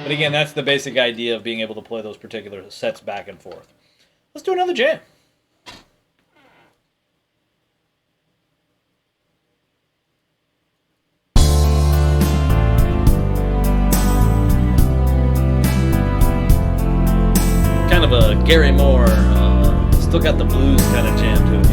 But again, that's the basic idea of being able to play those particular sets back and forth. Let's do another jam. Kind of a Gary Moore, still got the blues kind of jam to it,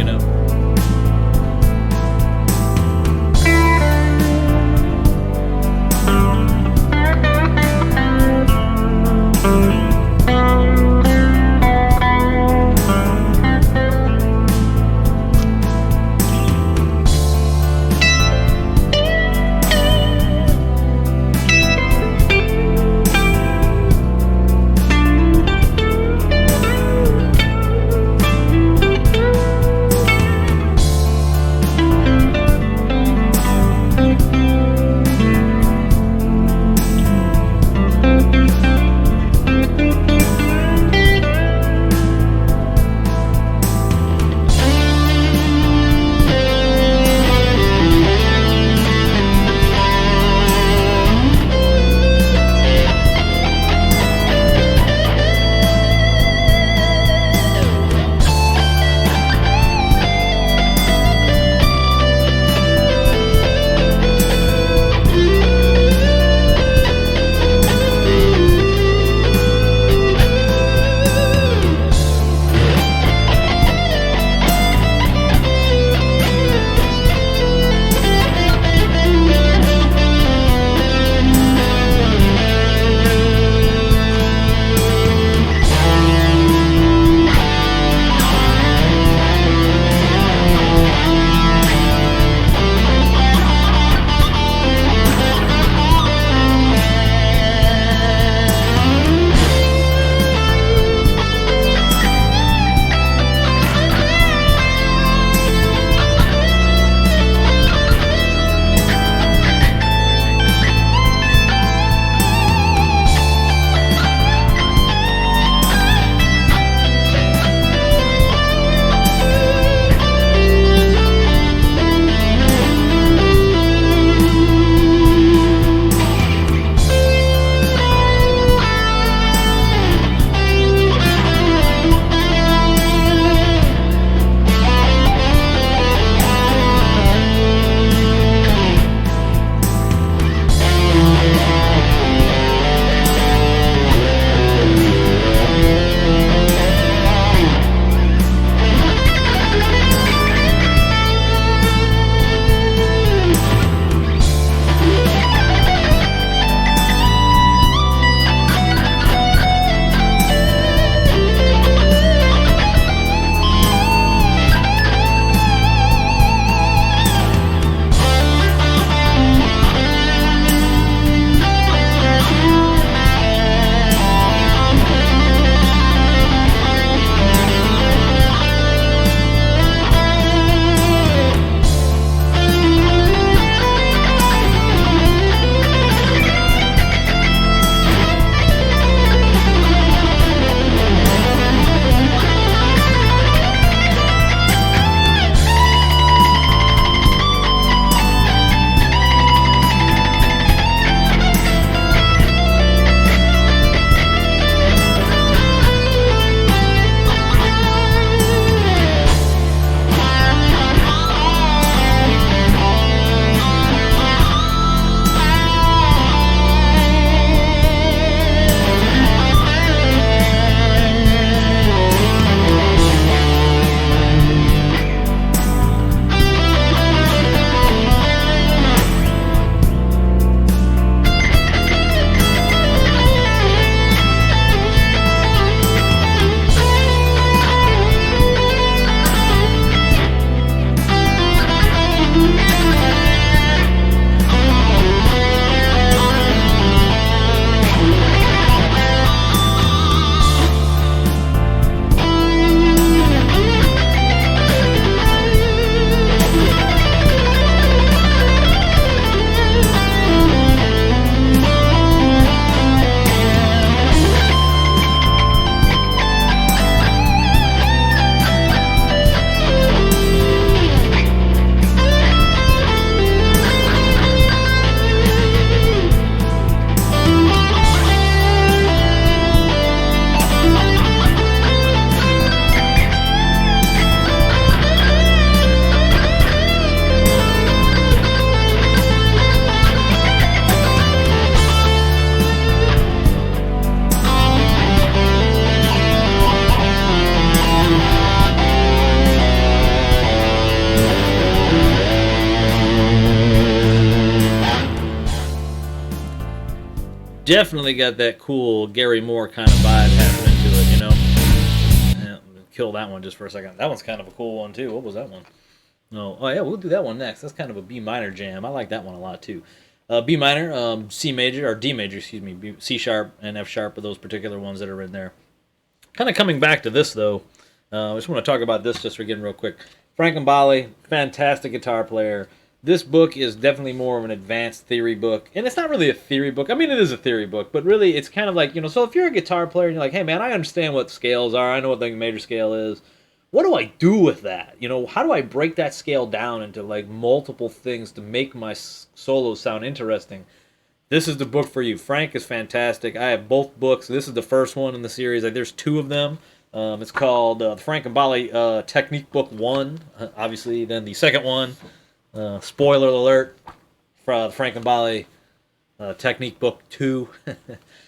definitely got that cool Gary Moore kind of vibe happening to it, you know. Yeah, kill that one just for a second. That one's kind of a cool one too. What was that one? No, oh yeah, we'll do that one next. That's kind of a B minor jam. I like that one a lot too. B minor, C major or D major, excuse me. C sharp and F sharp are those particular ones that are in there. Kind of coming back to this though. I just want to talk about this just again real quick. Frank Bali, fantastic guitar player. This book is definitely more of an advanced theory book. And it's not really a theory book. I mean, it is a theory book, but really it's kind of like, you know, so if you're a guitar player and you're like, hey man, I understand what scales are. I know what the major scale is. What do I do with that? You know, how do I break that scale down into like multiple things to make my solos sound interesting? This is the book for you. Frank is fantastic. I have both books. This is the first one in the series. Like, there's two of them. It's called the Frank and Bali Technique Book 1, obviously. Then the second one, spoiler alert, for the Frank and Bali Technique Book 2.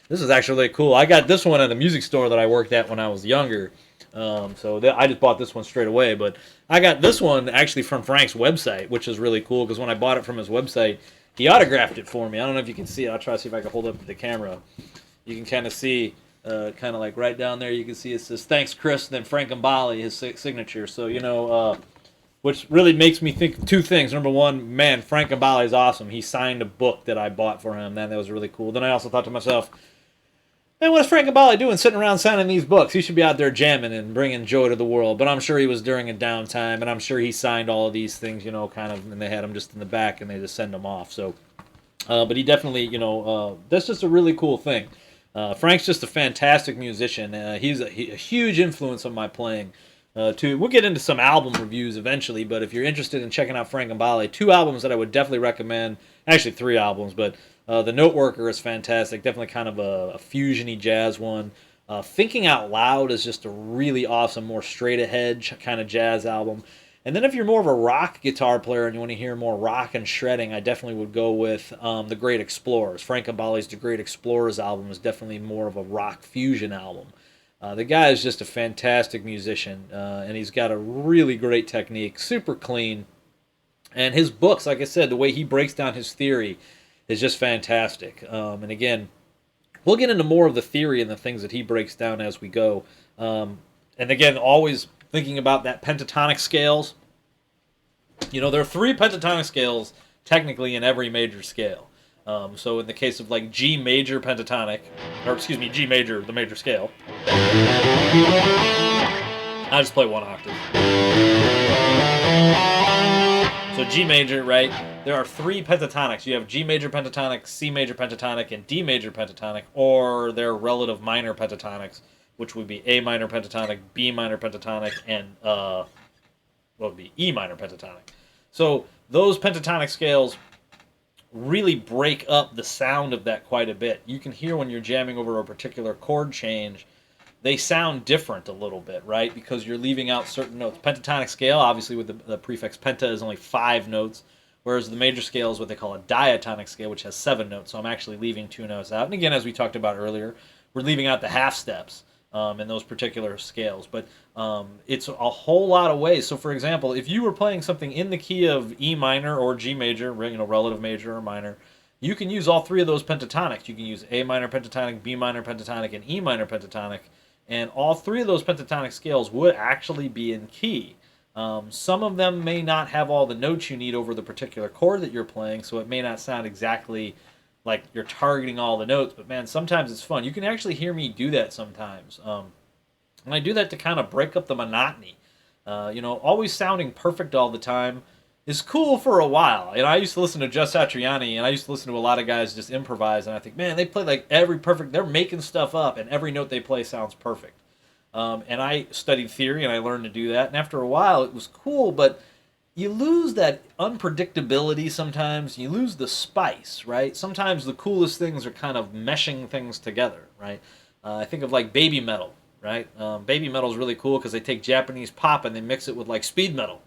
This is actually really cool. I got this one at a music store that I worked at when I was younger. I just bought this one straight away. But I got this one actually from Frank's website, which is really cool because when I bought it from his website, he autographed it for me. I don't know if you can see it. I'll try to see if I can hold up to the camera. You can kind of see... kind of like right down there, you can see it says "Thanks, Chris." Then Frank and Bali, his signature. So you know, which really makes me think of two things. Number one, man, Frank and Bali is awesome. He signed a book that I bought for him. That was really cool. Then I also thought to myself, man, what is Frank and Bali doing, sitting around signing these books? He should be out there jamming and bringing joy to the world. But I'm sure he was during a downtime, and I'm sure he signed all of these things, you know, kind of, and they had them just in the back, and they just send them off. So, but he definitely, you know, that's just a really cool thing. Frank's just a fantastic musician. He's a huge influence on my playing. We'll get into some album reviews eventually, but if you're interested in checking out Frank and Bali, two albums that I would definitely recommend. Actually, three albums, but The Note Worker is fantastic. Definitely kind of a fusion-y jazz one. Thinking Out Loud is just a really awesome, more straight-ahead kind of jazz album. And then if you're more of a rock guitar player and you want to hear more rock and shredding, I definitely would go with The Great Explorers. Frank and Bali's The Great Explorers album is definitely more of a rock fusion album. The guy is just a fantastic musician, and he's got a really great technique, super clean. And his books, like I said, the way he breaks down his theory is just fantastic. And again, we'll get into more of the theory and the things that he breaks down as we go. And again, always thinking about that pentatonic scales. You know, there are 3 pentatonic scales technically in every major scale. So in the case of like G major pentatonic, or excuse me, G major, the major scale, I just play 1 octave. So G major, right? There are 3 pentatonics. You have G major pentatonic, C major pentatonic, and D major pentatonic, or their relative minor pentatonics, which would be A minor pentatonic, B minor pentatonic, and what would be E minor pentatonic. So those pentatonic scales really break up the sound of that quite a bit. You can hear when you're jamming over a particular chord change, they sound different a little bit, right? Because you're leaving out certain notes. Pentatonic scale, obviously with the prefix penta, is only 5 notes, whereas the major scale is what they call a diatonic scale, which has 7 notes. So I'm actually leaving 2 notes out. And again, as we talked about earlier, we're leaving out the half steps in those particular scales. But it's a whole lot of ways. So for example, if you were playing something in the key of E minor or G major, you know, relative major or minor, you can use all 3 of those pentatonics. You can use A minor pentatonic, B minor pentatonic, and E minor pentatonic. And all 3 of those pentatonic scales would actually be in key. Some of them may not have all the notes you need over the particular chord that you're playing, so it may not sound exactly like you're targeting all the notes, but man, sometimes it's fun. You can actually hear me do that sometimes. And I do that to kind of break up the monotony. You know, always sounding perfect all the time is cool for a while. And I used to listen to Just Satriani, and I used to listen to a lot of guys just improvise, and I think, man, they play like they're making stuff up, and every note they play sounds perfect. And I studied theory, and I learned to do that, and after a while, it was cool, but you lose that unpredictability sometimes. You lose the spice, right? Sometimes the coolest things are kind of meshing things together, right? I think of like baby metal, right? Baby metal is really cool because they take Japanese pop and they mix it with like speed metal.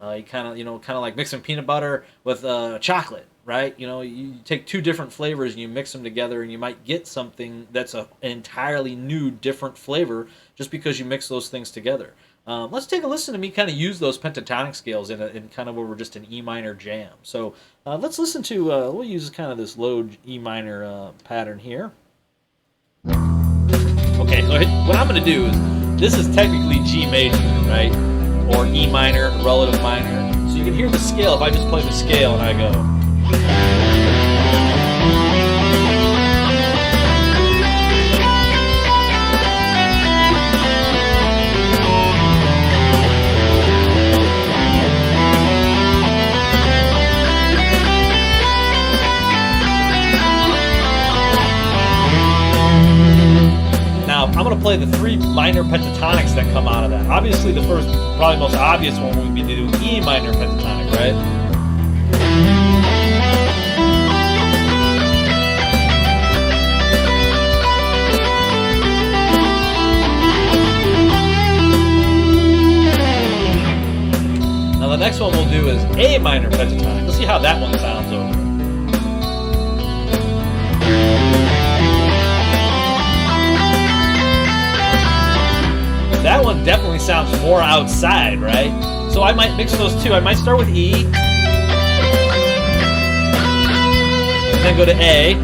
You kind of like mixing peanut butter with chocolate, right? You know, you take 2 different flavors and you mix them together, and you might get something that's an entirely new, different flavor just because you mix those things together. Let's take a listen to me kind of use those pentatonic scales in kind of over just an E minor jam. So let's listen to, we'll use kind of this low E minor pattern here. Okay, so what I'm going to do is, this is technically G major, right? Or E minor, relative minor. So you can hear the scale if I just play the scale and I go. I'm going to play the 3 minor pentatonics that come out of that. Obviously, the first, probably most obvious one would be to do E minor pentatonic, right? Now, the next one we'll do is A minor pentatonic. Let's see how that one sounds over. That one definitely sounds more outside, right? So I might mix those two. I might start with E, and then go to A,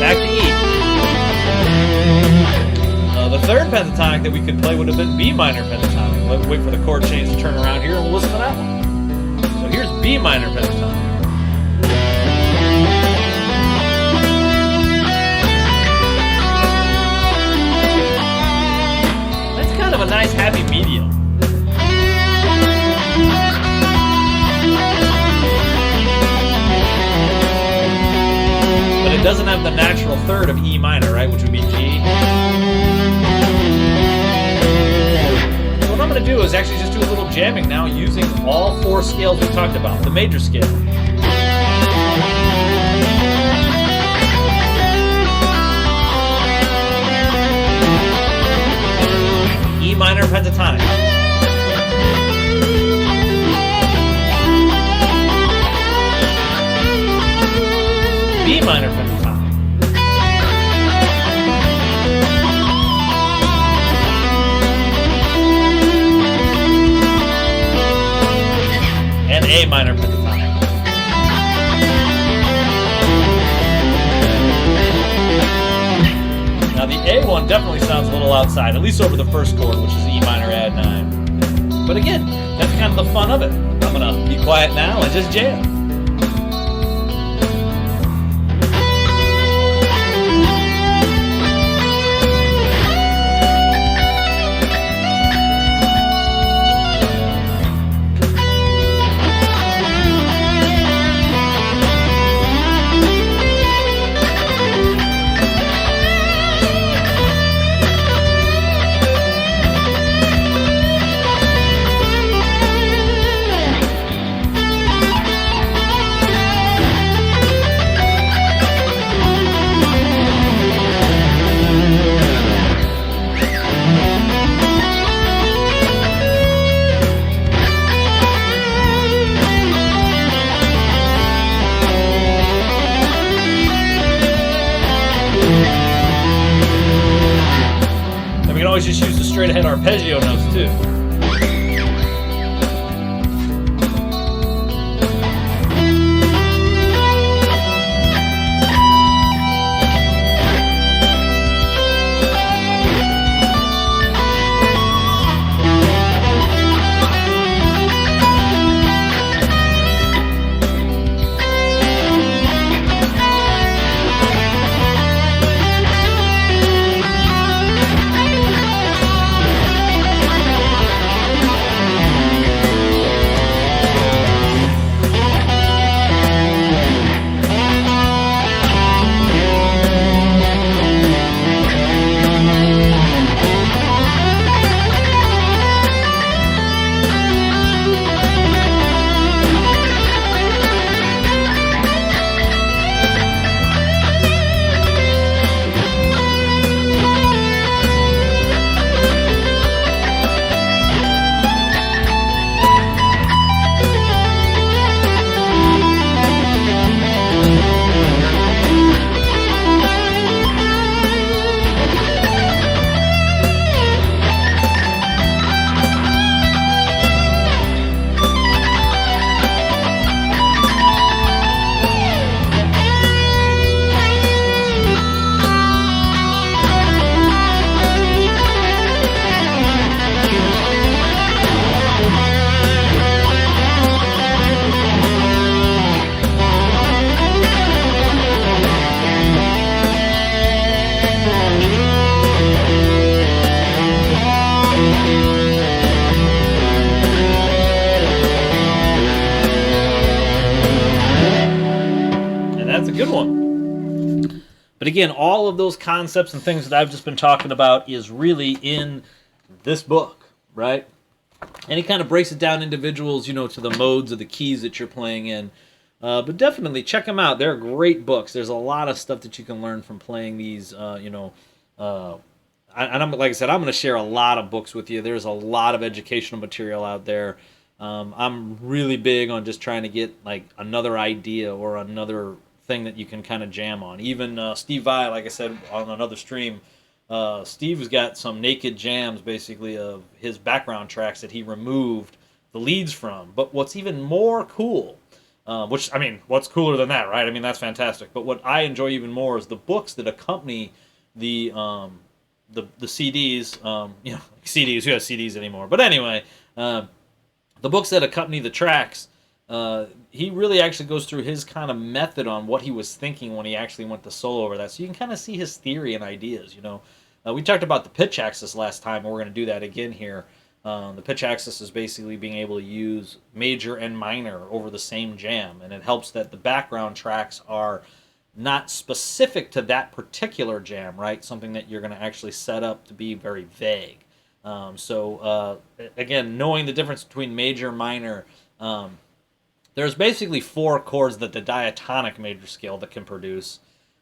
back to E. The third pentatonic that we could play would have been B minor pentatonic. Let's wait for the chord change to turn around here and we'll listen to that one. So here's B minor pentatonic. Of a nice happy medium. But it doesn't have the natural third of E minor, right, which would be G. So what I'm going to do is actually just do a little jamming now using all 4 scales we talked about, the major scale. E minor pentatonic. B minor pentatonic. And A minor pentatonic. Now the A one definitely sounds a little outside, at least over the first chord, which is E minor add 9. But again, that's kind of the fun of it. I'm gonna be quiet now and just jam. Always just use the straight ahead arpeggio notes too. But again, all of those concepts and things that I've just been talking about is really in this book, right? And he kind of breaks it down individuals, to the modes of the keys that you're playing in. But definitely check them out. They're great books. There's a lot of stuff that you can learn from playing these, and like I said, I'm going to share a lot of books with you. There's a lot of educational material out there. I'm really big on just trying to get like another idea or another thing that you can kind of jam on. Even Steve Vai, like I said on another stream, Steve's got some naked jams basically of his background tracks that he removed the leads from. But what's even more cool, what's cooler than that, right? I mean, that's fantastic. But what I enjoy even more is the books that accompany the CDs. CDs. Who has CDs anymore? But anyway, the books that accompany the tracks. He really actually goes through his kind of method on what he was thinking when he actually went to solo over that. So you can kind of see his theory and ideas, We talked about the pitch axis last time, and we're going to do that again here. The pitch axis is basically being able to use major and minor over the same jam, and it helps that the background tracks are not specific to that particular jam, right? Something that you're going to actually set up to be very vague. Again, knowing the difference between major and minor, there's basically 4 chords that the diatonic major scale that can produce.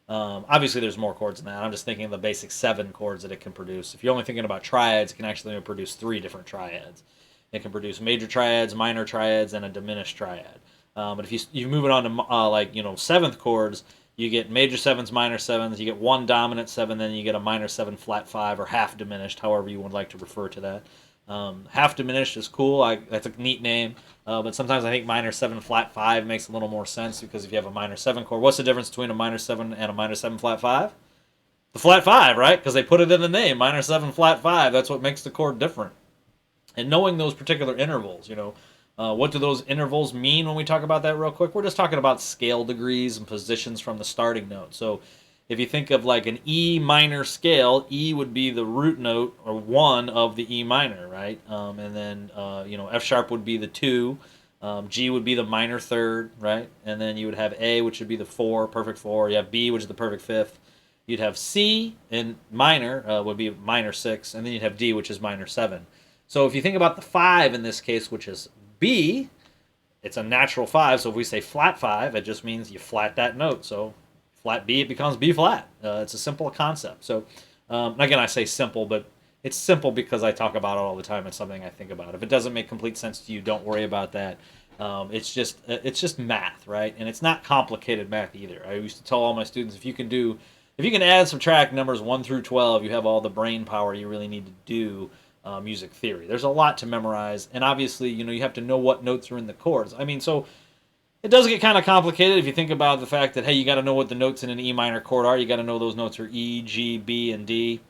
Obviously, there's more chords than that. I'm just thinking of the basic 7 chords that it can produce. If you're only thinking about triads, it can actually produce 3 different triads. It can produce major triads, minor triads, and a diminished triad. But if you move it on to 7th chords, you get major 7s, minor 7s. You get 1 dominant 7, then you get a minor 7 flat 5 or half diminished, however you would like to refer to that. Half diminished is cool. That's a neat name. But sometimes I think minor 7 flat 5 makes a little more sense, because if you have a minor 7 chord, what's the difference between a minor 7 and a minor 7 flat 5? The flat 5, right? Because they put it in the name, minor 7 flat 5. That's what makes the chord different. And knowing those particular intervals, what do those intervals mean when we talk about that real quick? We're just talking about scale degrees and positions from the starting note. So if you think of like an E minor scale, E would be the root note or 1 of the E minor, right? And then, F sharp would be the 2. G would be the minor 3rd, right? And then you would have A, which would be the 4, perfect 4. You have B, which is the perfect 5th. You'd have C in minor, would be minor 6. And then you'd have D, which is minor 7. So if you think about the 5 in this case, which is B, it's a natural 5. So if we say flat 5, it just means you flat that note. So flat B, it becomes B flat. It's a simple concept. So again, I say simple, but it's simple because I talk about it all the time. It's something I think about. If it doesn't make complete sense to you, don't worry about that. It's just math, right? And it's not complicated math either. I used to tell all my students, if you can add, subtract numbers 1 through 12, you have all the brain power you really need to do music theory. There's a lot to memorize, and obviously, you have to know what notes are in the chords. I mean, so it does get kind of complicated if you think about the fact that, hey, you got to know what the notes in an E minor chord are. You got to know those notes are E, G, B, and D.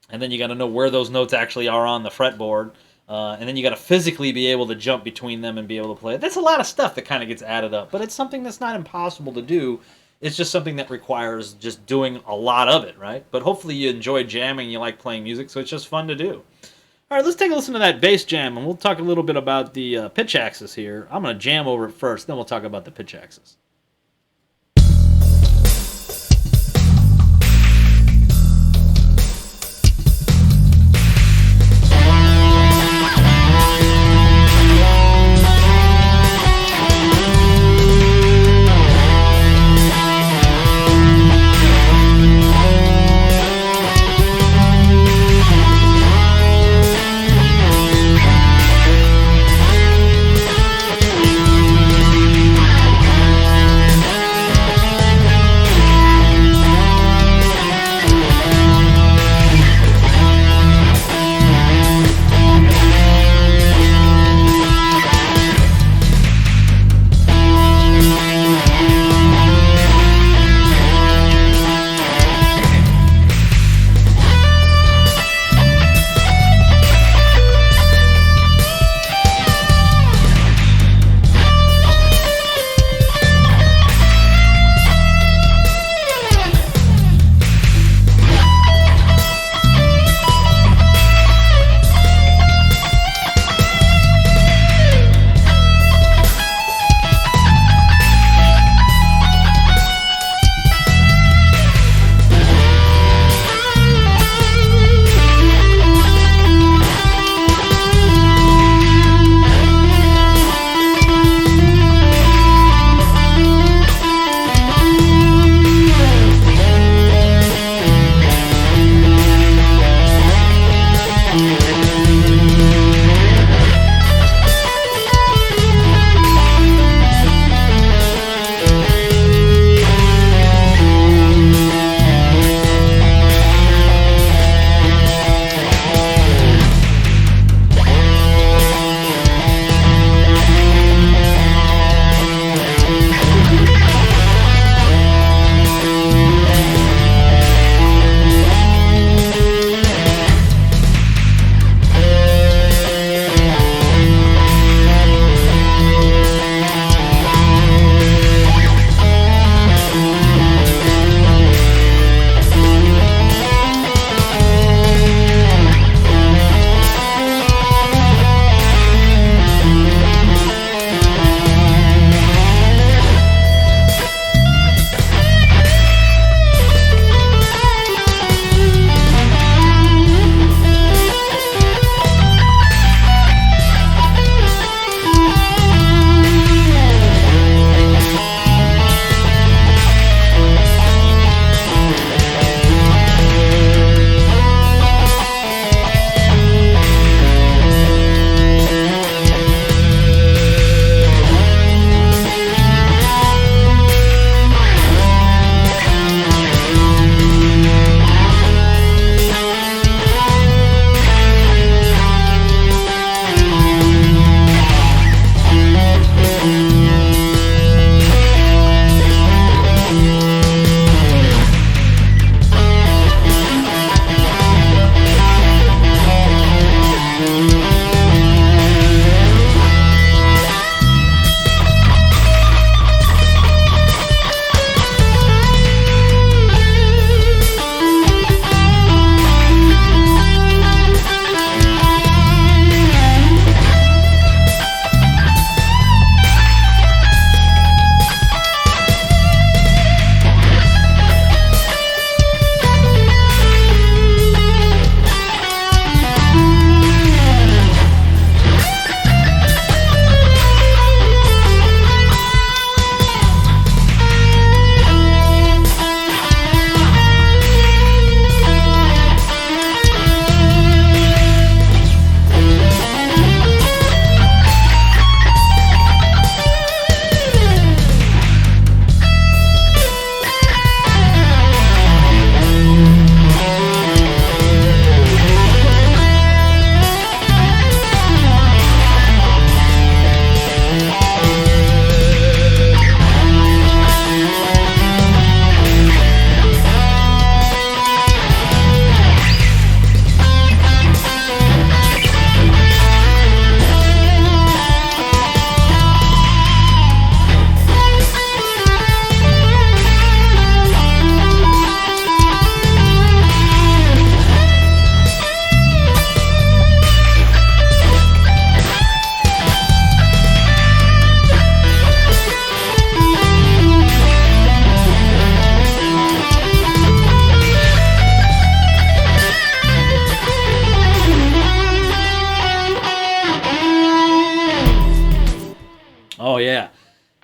And then you got to know where those notes actually are on the fretboard. And then you got to physically be able to jump between them and be able to play it. That's a lot of stuff that kind of gets added up. But it's something that's not impossible to do. It's just something that requires just doing a lot of it, right? But hopefully you enjoy jamming, you like playing music, so it's just fun to do. All right, let's take a listen to that bass jam, and we'll talk a little bit about the pitch axis here. I'm going to jam over it first, then we'll talk about the pitch axis.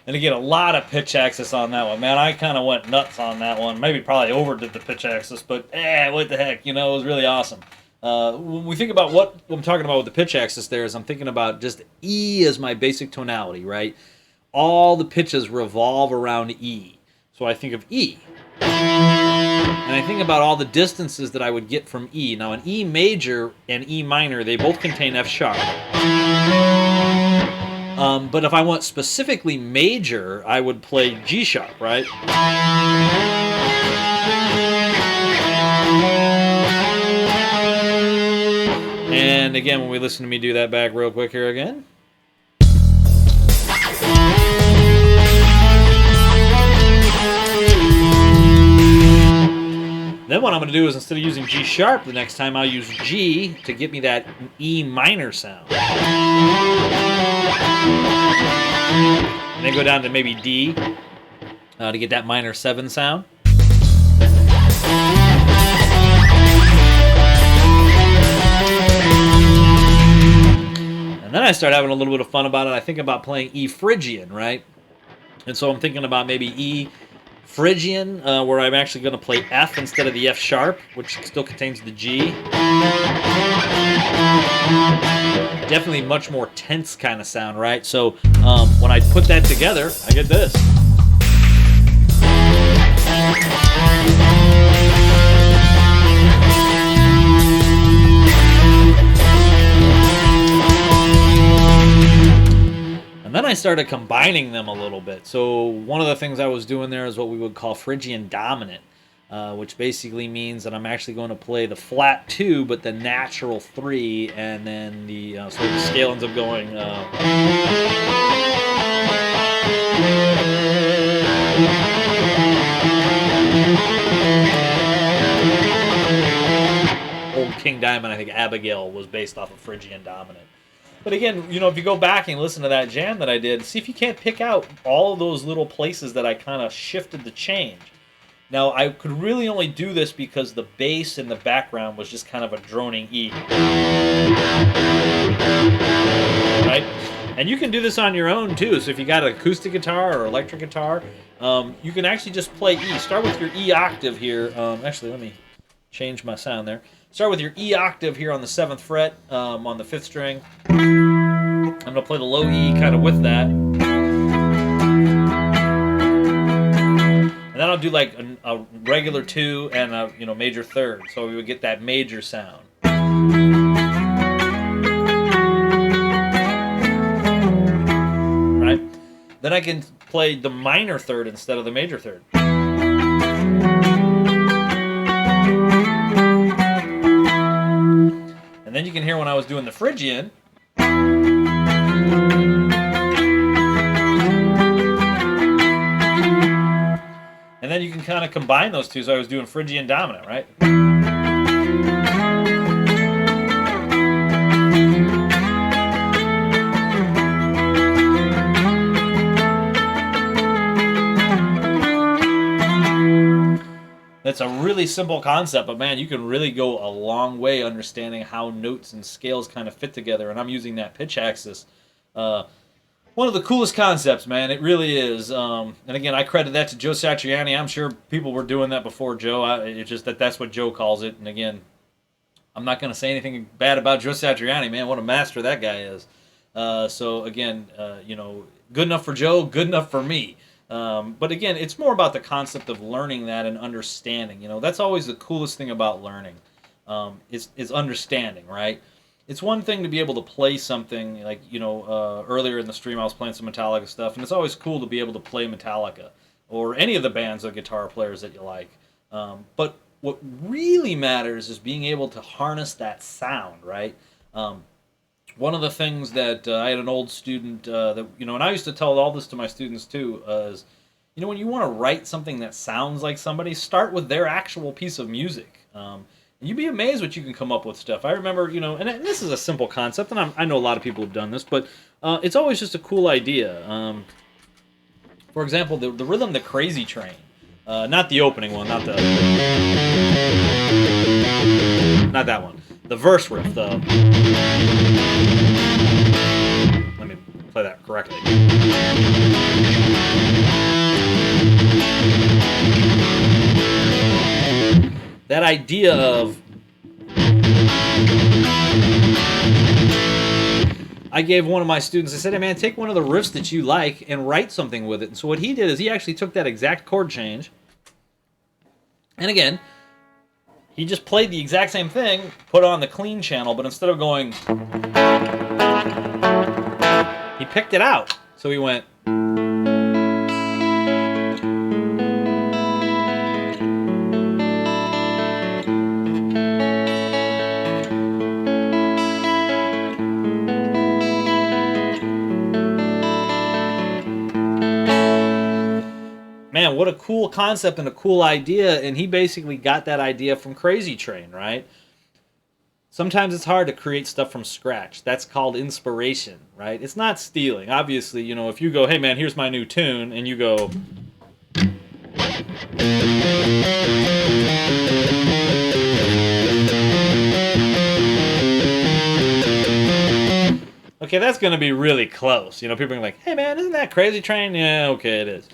And again, a lot of pitch axis on that one, man. I kind of went nuts on that one. Maybe probably overdid the pitch axis, but what the heck, you know, it was really awesome. When we think about what I'm talking about with the pitch axis there is I'm thinking about just E as my basic tonality, right? All the pitches revolve around E. So I think of E. And I think about all the distances that I would get from E. Now, an E major and E minor, they both contain F sharp. But if I want specifically major, I would play G sharp, right? And again, when we listen to me do that back real quick here again. Then what I'm going to do is instead of using G sharp the next time, I'll use G to get me that E minor sound. And then go down to maybe D to get that minor 7 sound. And then I start having a little bit of fun about it. I think about playing E Phrygian, right? And so I'm thinking about maybe E Phrygian, where I'm actually going to play F instead of the F sharp, which still contains the G. Definitely much more tense kind of sound, right? So when I put that together, I get this. And then I started combining them a little bit. So one of the things I was doing there is what we would call Phrygian Dominant, which basically means that I'm actually going to play the flat 2, but the natural 3, and then the so the scale ends up going. Old King Diamond, I think Abigail was based off of Phrygian Dominant. But again, you know, if you go back and listen to that jam that I did, see if you can't pick out all of those little places that I kind of shifted the change. Now, I could really only do this because the bass in the background was just kind of a droning E. Right? And you can do this on your own, too. So if you got an acoustic guitar or electric guitar, you can actually just play E. Start with your E octave here. Actually, let me change my sound there. Start with your E octave here on the 7th fret, on the 5th string. I'm going to play the low E kind of with that. And then I'll do like a regular 2 and a major 3rd. So we would get that major sound. Right? Then I can play the minor 3rd instead of the major 3rd. And then you can hear when I was doing the Phrygian. And then you can kind of combine those two. So I was doing Phrygian Dominant, right? It's a really simple concept, but man, you can really go a long way understanding how notes and scales kind of fit together. And I'm using that pitch axis. One of the coolest concepts, man. It really is. And again, I credit that to Joe Satriani. I'm sure people were doing that before Joe. It's just that's what Joe calls it. And again, I'm not going to say anything bad about Joe Satriani, man. What a master that guy is. So again, good enough for Joe, good enough for me. But again, it's more about the concept of learning that and understanding. That's always the coolest thing about learning, is understanding, right? It's one thing to be able to play something like, earlier in the stream I was playing some Metallica stuff, and it's always cool to be able to play Metallica or any of the bands of guitar players that you like. But what really matters is being able to harness that sound, right? One of the things that I had an old student and I used to tell all this to my students too, is, when you want to write something that sounds like somebody, start with their actual piece of music. And you'd be amazed what you can come up with stuff. I remember, and this is a simple concept, and I know a lot of people have done this, but it's always just a cool idea. For example, the rhythm, the Crazy Train. Not the opening one, not that one. The verse riff, let me play that correctly. That idea of... I gave one of my students, I said, hey man, take one of the riffs that you like and write something with it. And so what he did is he actually took that exact chord change, and again, he just played the exact same thing, put on the clean channel, but instead of going, he picked it out. So he went... Man, what a cool concept and a cool idea, and he basically got that idea from Crazy Train, right? Sometimes it's hard to create stuff from scratch. That's called inspiration, right? It's not stealing. Obviously, you know, if you go, hey man, here's my new tune, and you go... Okay, that's going to be really close. You know, people are like, hey man, isn't that Crazy Train? Yeah, okay, it is.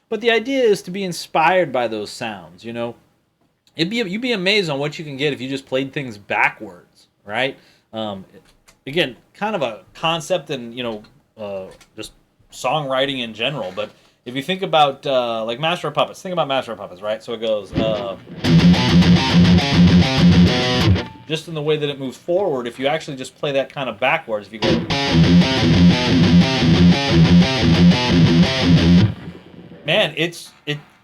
But the idea is to be inspired by those sounds, you know. You'd be amazed on what you can get if you just played things backwards, right? Again, kind of a concept and, you know, just songwriting in general. But if you think about, like Master of Puppets, think about Master of Puppets, right? So it goes, just in the way that it moves forward, if you actually just play that kind of backwards, if you go... Man,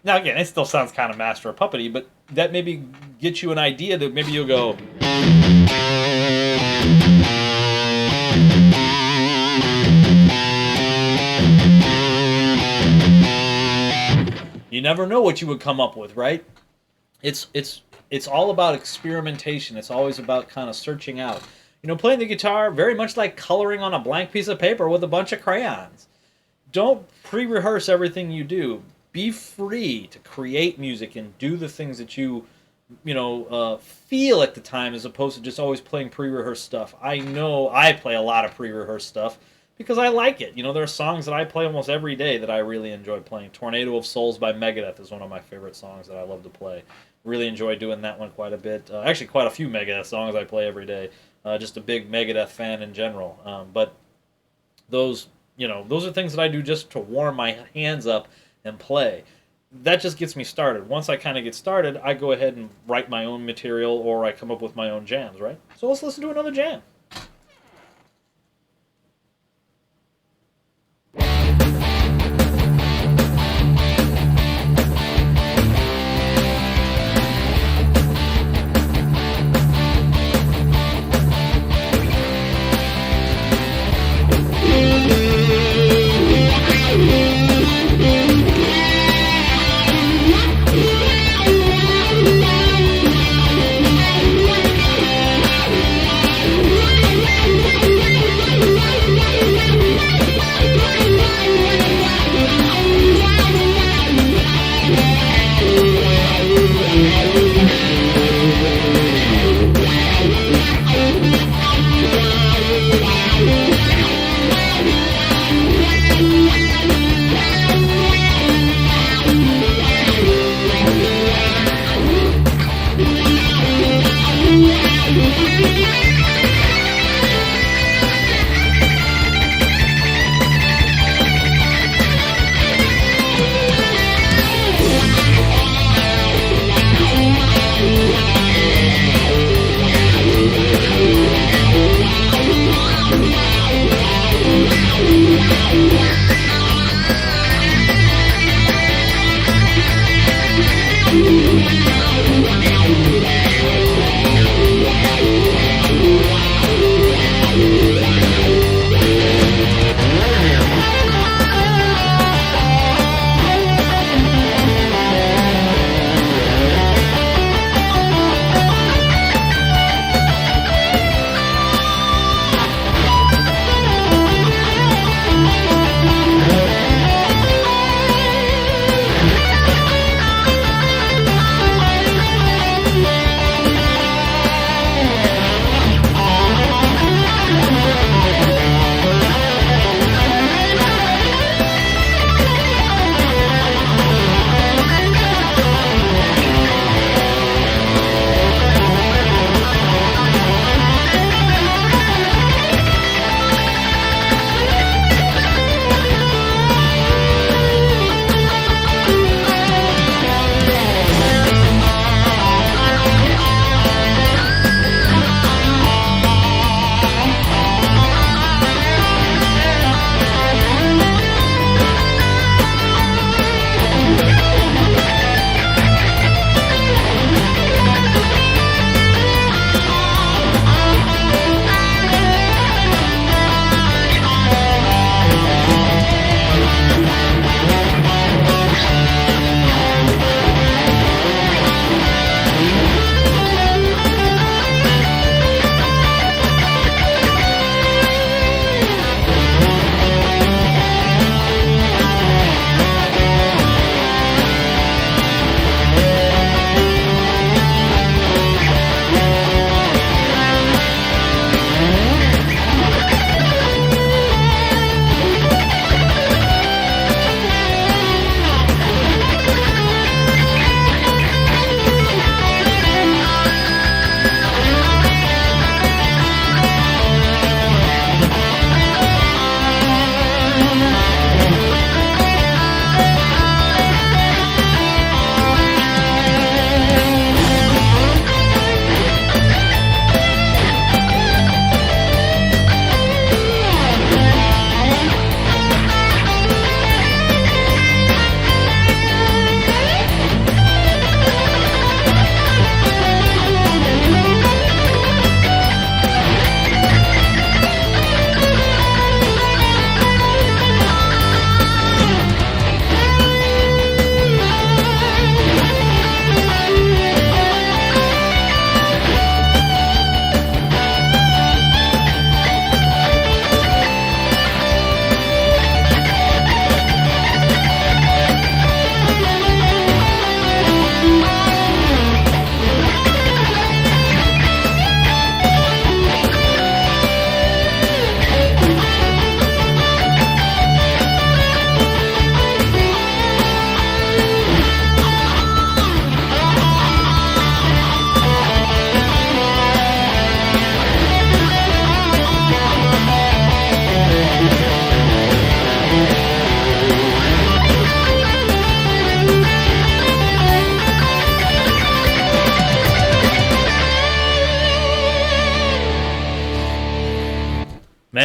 now again, it still sounds kind of Master of Puppety, but that maybe gets you an idea that maybe you'll go... You never know what you would come up with, right? It's all about experimentation. It's always about kind of searching out. You know, playing the guitar, very much like coloring on a blank piece of paper with a bunch of crayons. Don't pre-rehearse everything you do. Be free to create music and do the things that you feel at the time, as opposed to just always playing pre-rehearsed stuff. I know I play a lot of pre-rehearsed stuff because I like it. You know, there are songs that I play almost every day that I really enjoy playing. Tornado of Souls by Megadeth is one of my favorite songs that I love to play. Really enjoy doing that one quite a bit. Actually, quite a few Megadeth songs I play every day. Just a big Megadeth fan in general. But those are things that I do just to warm my hands up and play. That just gets me started. Once I kind of get started, I go ahead and write my own material, or I come up with my own jams, right? So let's listen to another jam.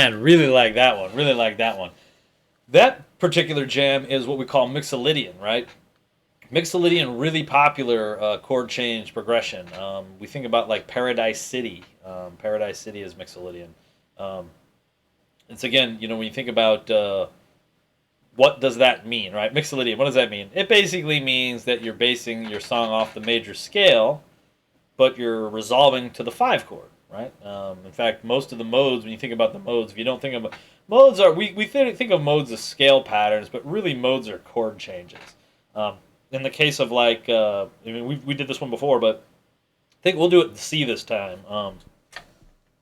man, really like that one. Really like that one. That particular jam is what we call Mixolydian, right? Mixolydian, really popular chord change progression. We think about like Paradise City. Paradise City is Mixolydian. It's again, you know, when you think about what does that mean, right? Mixolydian, what does that mean? It basically means that you're basing your song off the major scale, but you're resolving to the 5 chord, right? In fact, most of the modes, when you think about the modes, if you don't think about modes, we think of modes as scale patterns, but really modes are chord changes. In the case of like, I mean, we did this one before, but I think we'll do it in C this time.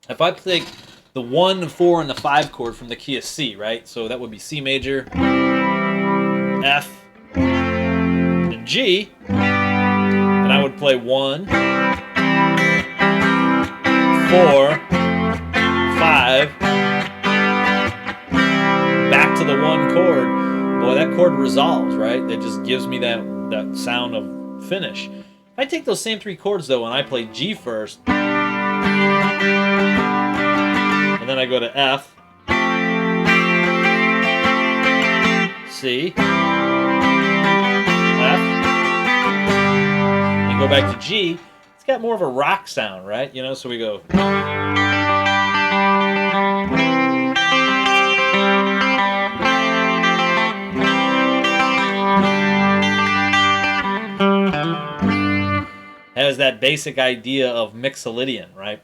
If I take the 1, 4, and the 5 chord from the key of C, right? So that would be C major, F, and G, and I would play 1, 4, 5, back to the 1 chord. Boy, that chord resolves, right? That just gives me that sound of finish. If I take those same 3 chords, though, and I play G first, and then I go to F, C, F, and go back to G, it's got more of a rock sound, right? You know, so we go. Has that basic idea of Mixolydian, right?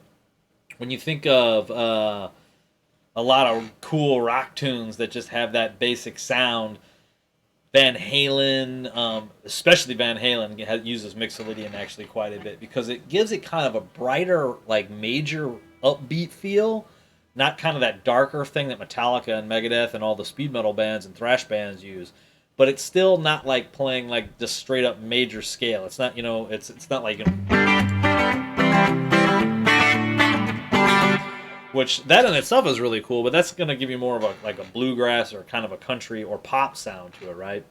When you think of a lot of cool rock tunes that just have that basic sound, Van Halen, especially Van Halen, uses Mixolydian actually quite a bit because it gives it kind of a brighter, like major upbeat feel, not kind of that darker thing that Metallica and Megadeth and all the speed metal bands and thrash bands use. But it's still not like playing like just straight up major scale. It's not, you know, it's not like, you know, which that in itself is really cool. But that's going to give you more of a like a bluegrass or kind of a country or pop sound to it, right?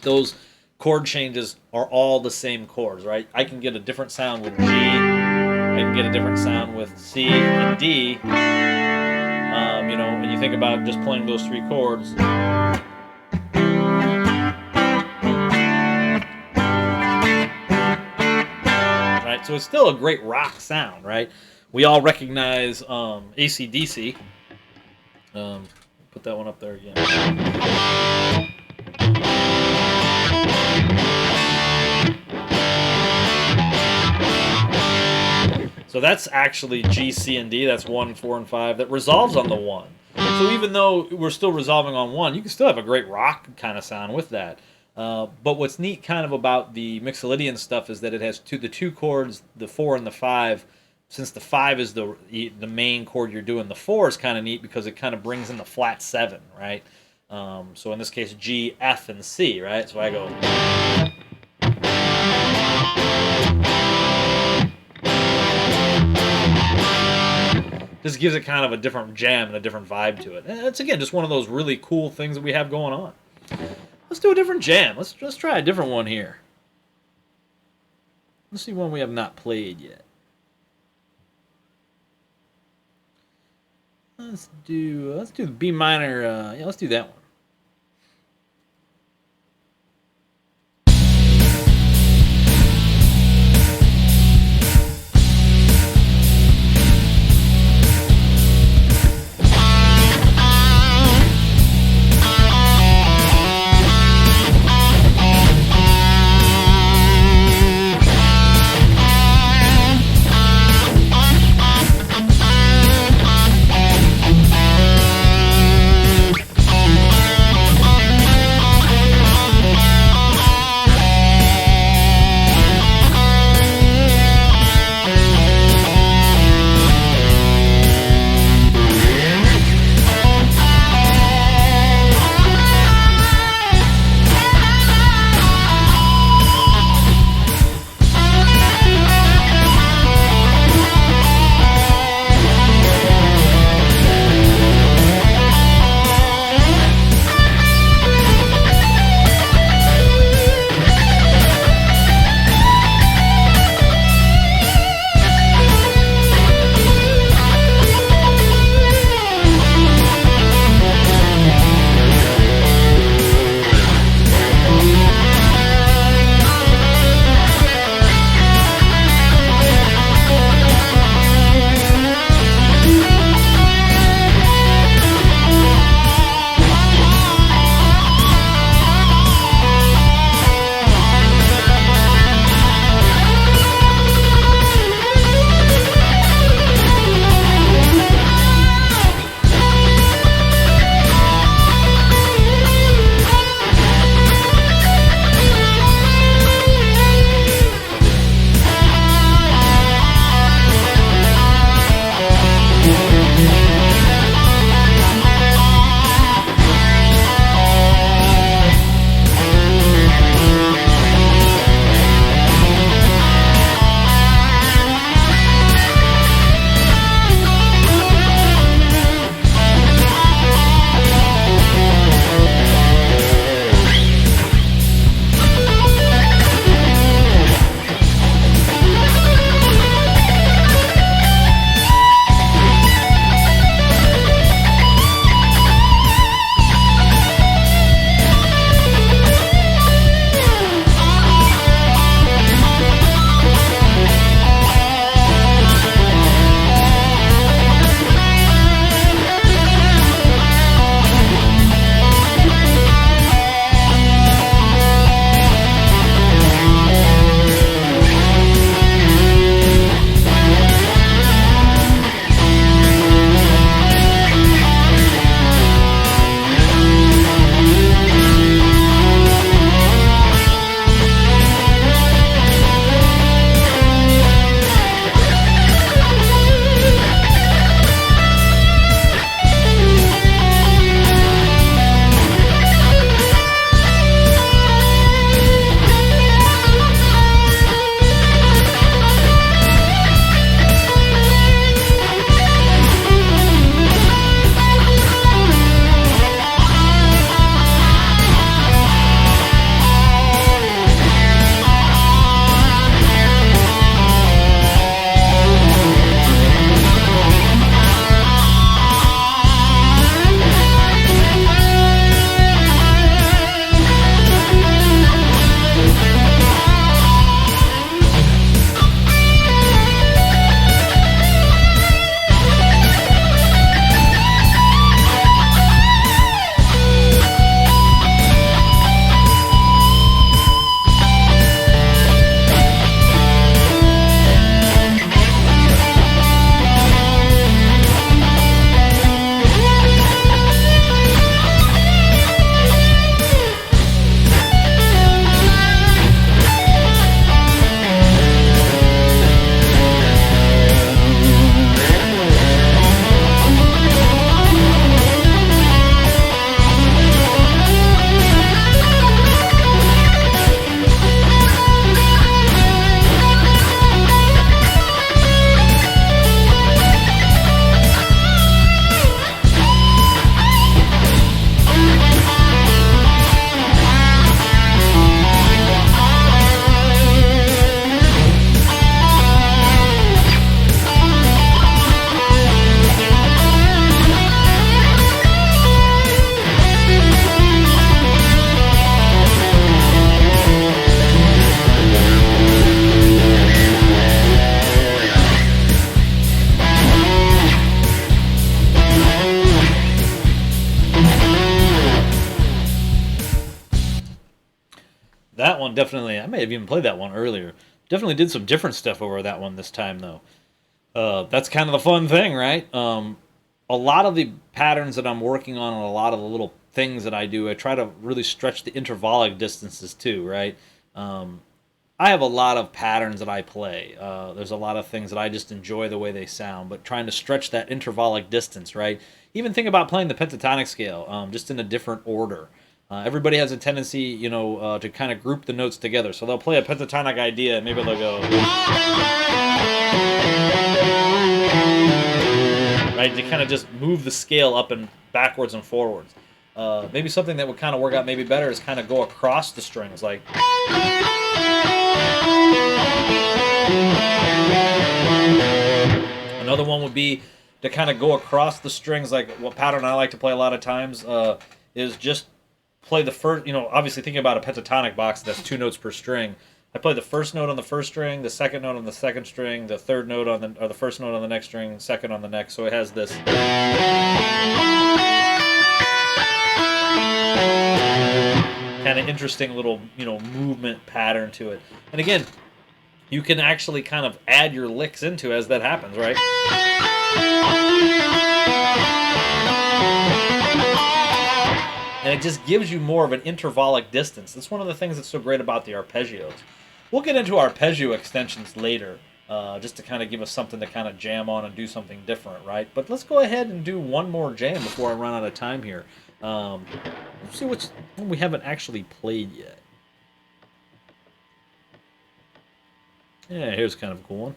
Those chord changes are all the same chords, right? I can get a different sound with G. I can get a different sound with C and D. You know, when you think about just playing those 3 chords. So it's still a great rock sound, right? We all recognize AC/DC. Put that one up there again. So that's actually G, C, and D. That's 1, 4, and 5. That resolves on the 1. So even though we're still resolving on 1, you can still have a great rock kind of sound with that. But what's neat kind of about the Mixolydian stuff is that it has the 2 chords, the 4 and the 5. Since the 5 is the main chord you're doing, the 4 is kind of neat because it kind of brings in the flat 7, right? So in this case, G, F, and C, right? So I go. Just gives it kind of a different jam and a different vibe to it. And it's, again, just one of those really cool things that we have going on. Let's do a different jam. Let's try a different one here. Let's see one we have not played yet. Let's do the B minor. Yeah, let's do that one. one definitely, I may have even played that one earlier. Definitely did some different stuff over that one this time, though. That's kind of the fun thing, right? A lot of the patterns that I'm working on and a lot of the little things that I do, I try to really stretch the intervallic distances too, right? I have a lot of patterns that I play. There's a lot of things that I just enjoy the way they sound, but trying to stretch that intervallic distance, right? Even think about playing the pentatonic scale, just in a different order. Everybody has a tendency, you know, to kind of group the notes together. So they'll play a pentatonic idea, and maybe they'll go... Right, to kind of just move the scale up and backwards and forwards. Maybe something that would kind of work out maybe better is kind of go across the strings, like... Another one would be to kind of go across the strings, like what pattern I like to play a lot of times is just play the first, you know, obviously thinking about a pentatonic box, that's 2 notes per string. I play the first note on the first string, the second note on the second string, the third note on the, or the first note on the next string, second on the next, so it has this kind of interesting little, you know, movement pattern to it. And again, you can actually kind of add your licks into as that happens, right? And it just gives you more of an intervallic distance. That's one of the things that's so great about the arpeggios. We'll get into arpeggio extensions later, just to kind of give us something to kind of jam on and do something different, right? But let's go ahead and do one more jam before I run out of time here. Let's see which one we haven't actually played yet. Yeah, here's kind of a cool one.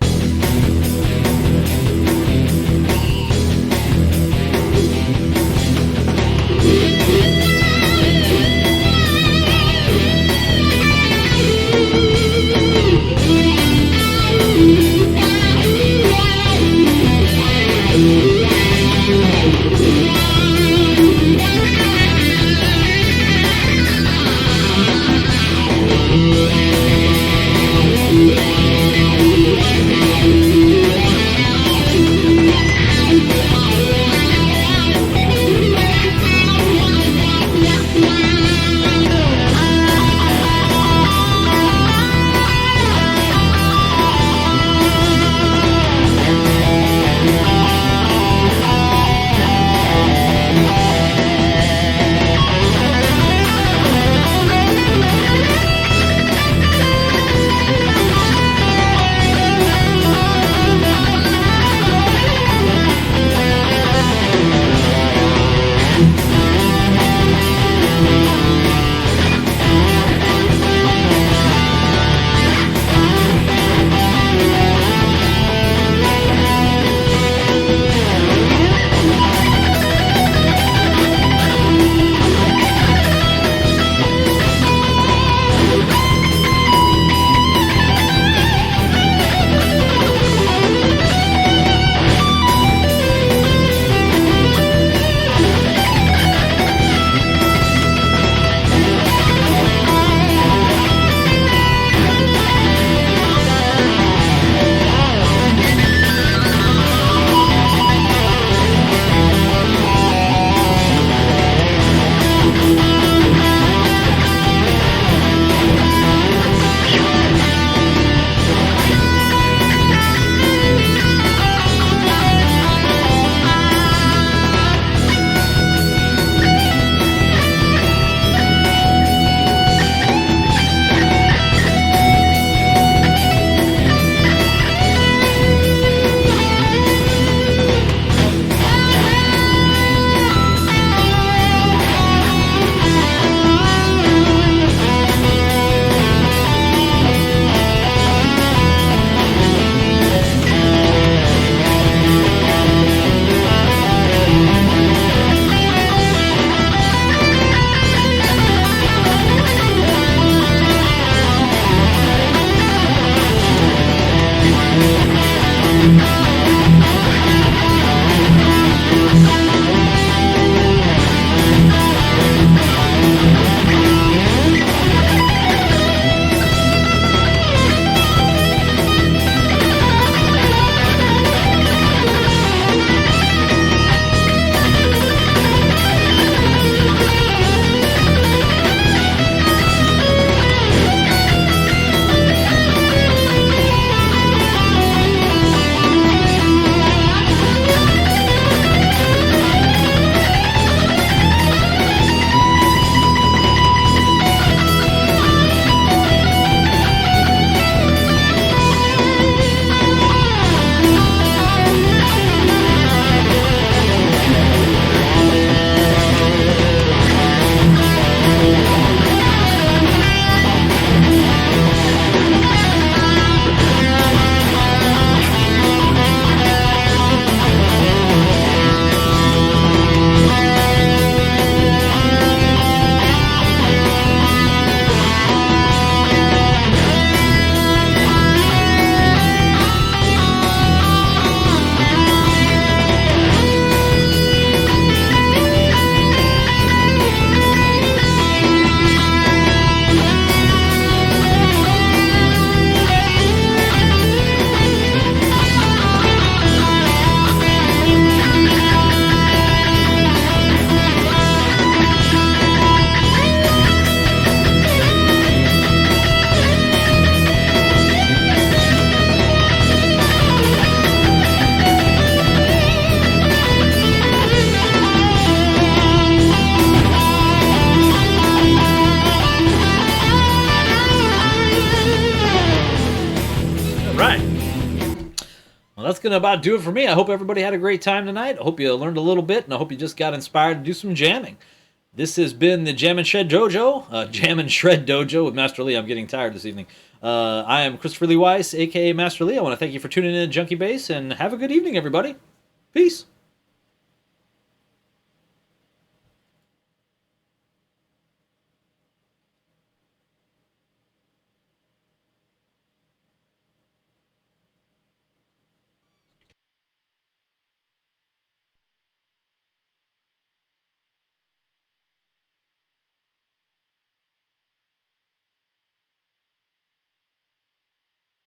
All right. Well, that's going to about do it for me. I hope everybody had a great time tonight. I hope you learned a little bit, and I hope you just got inspired to do some jamming. This has been the Jam and Shred Dojo, Jam and Shred Dojo with Master Lee. I'm getting tired this evening. I am Christopher Lee Weiss, a.k.a. Master Lee. I want to thank you for tuning in to Junkie Bass, and have a good evening, everybody. Peace.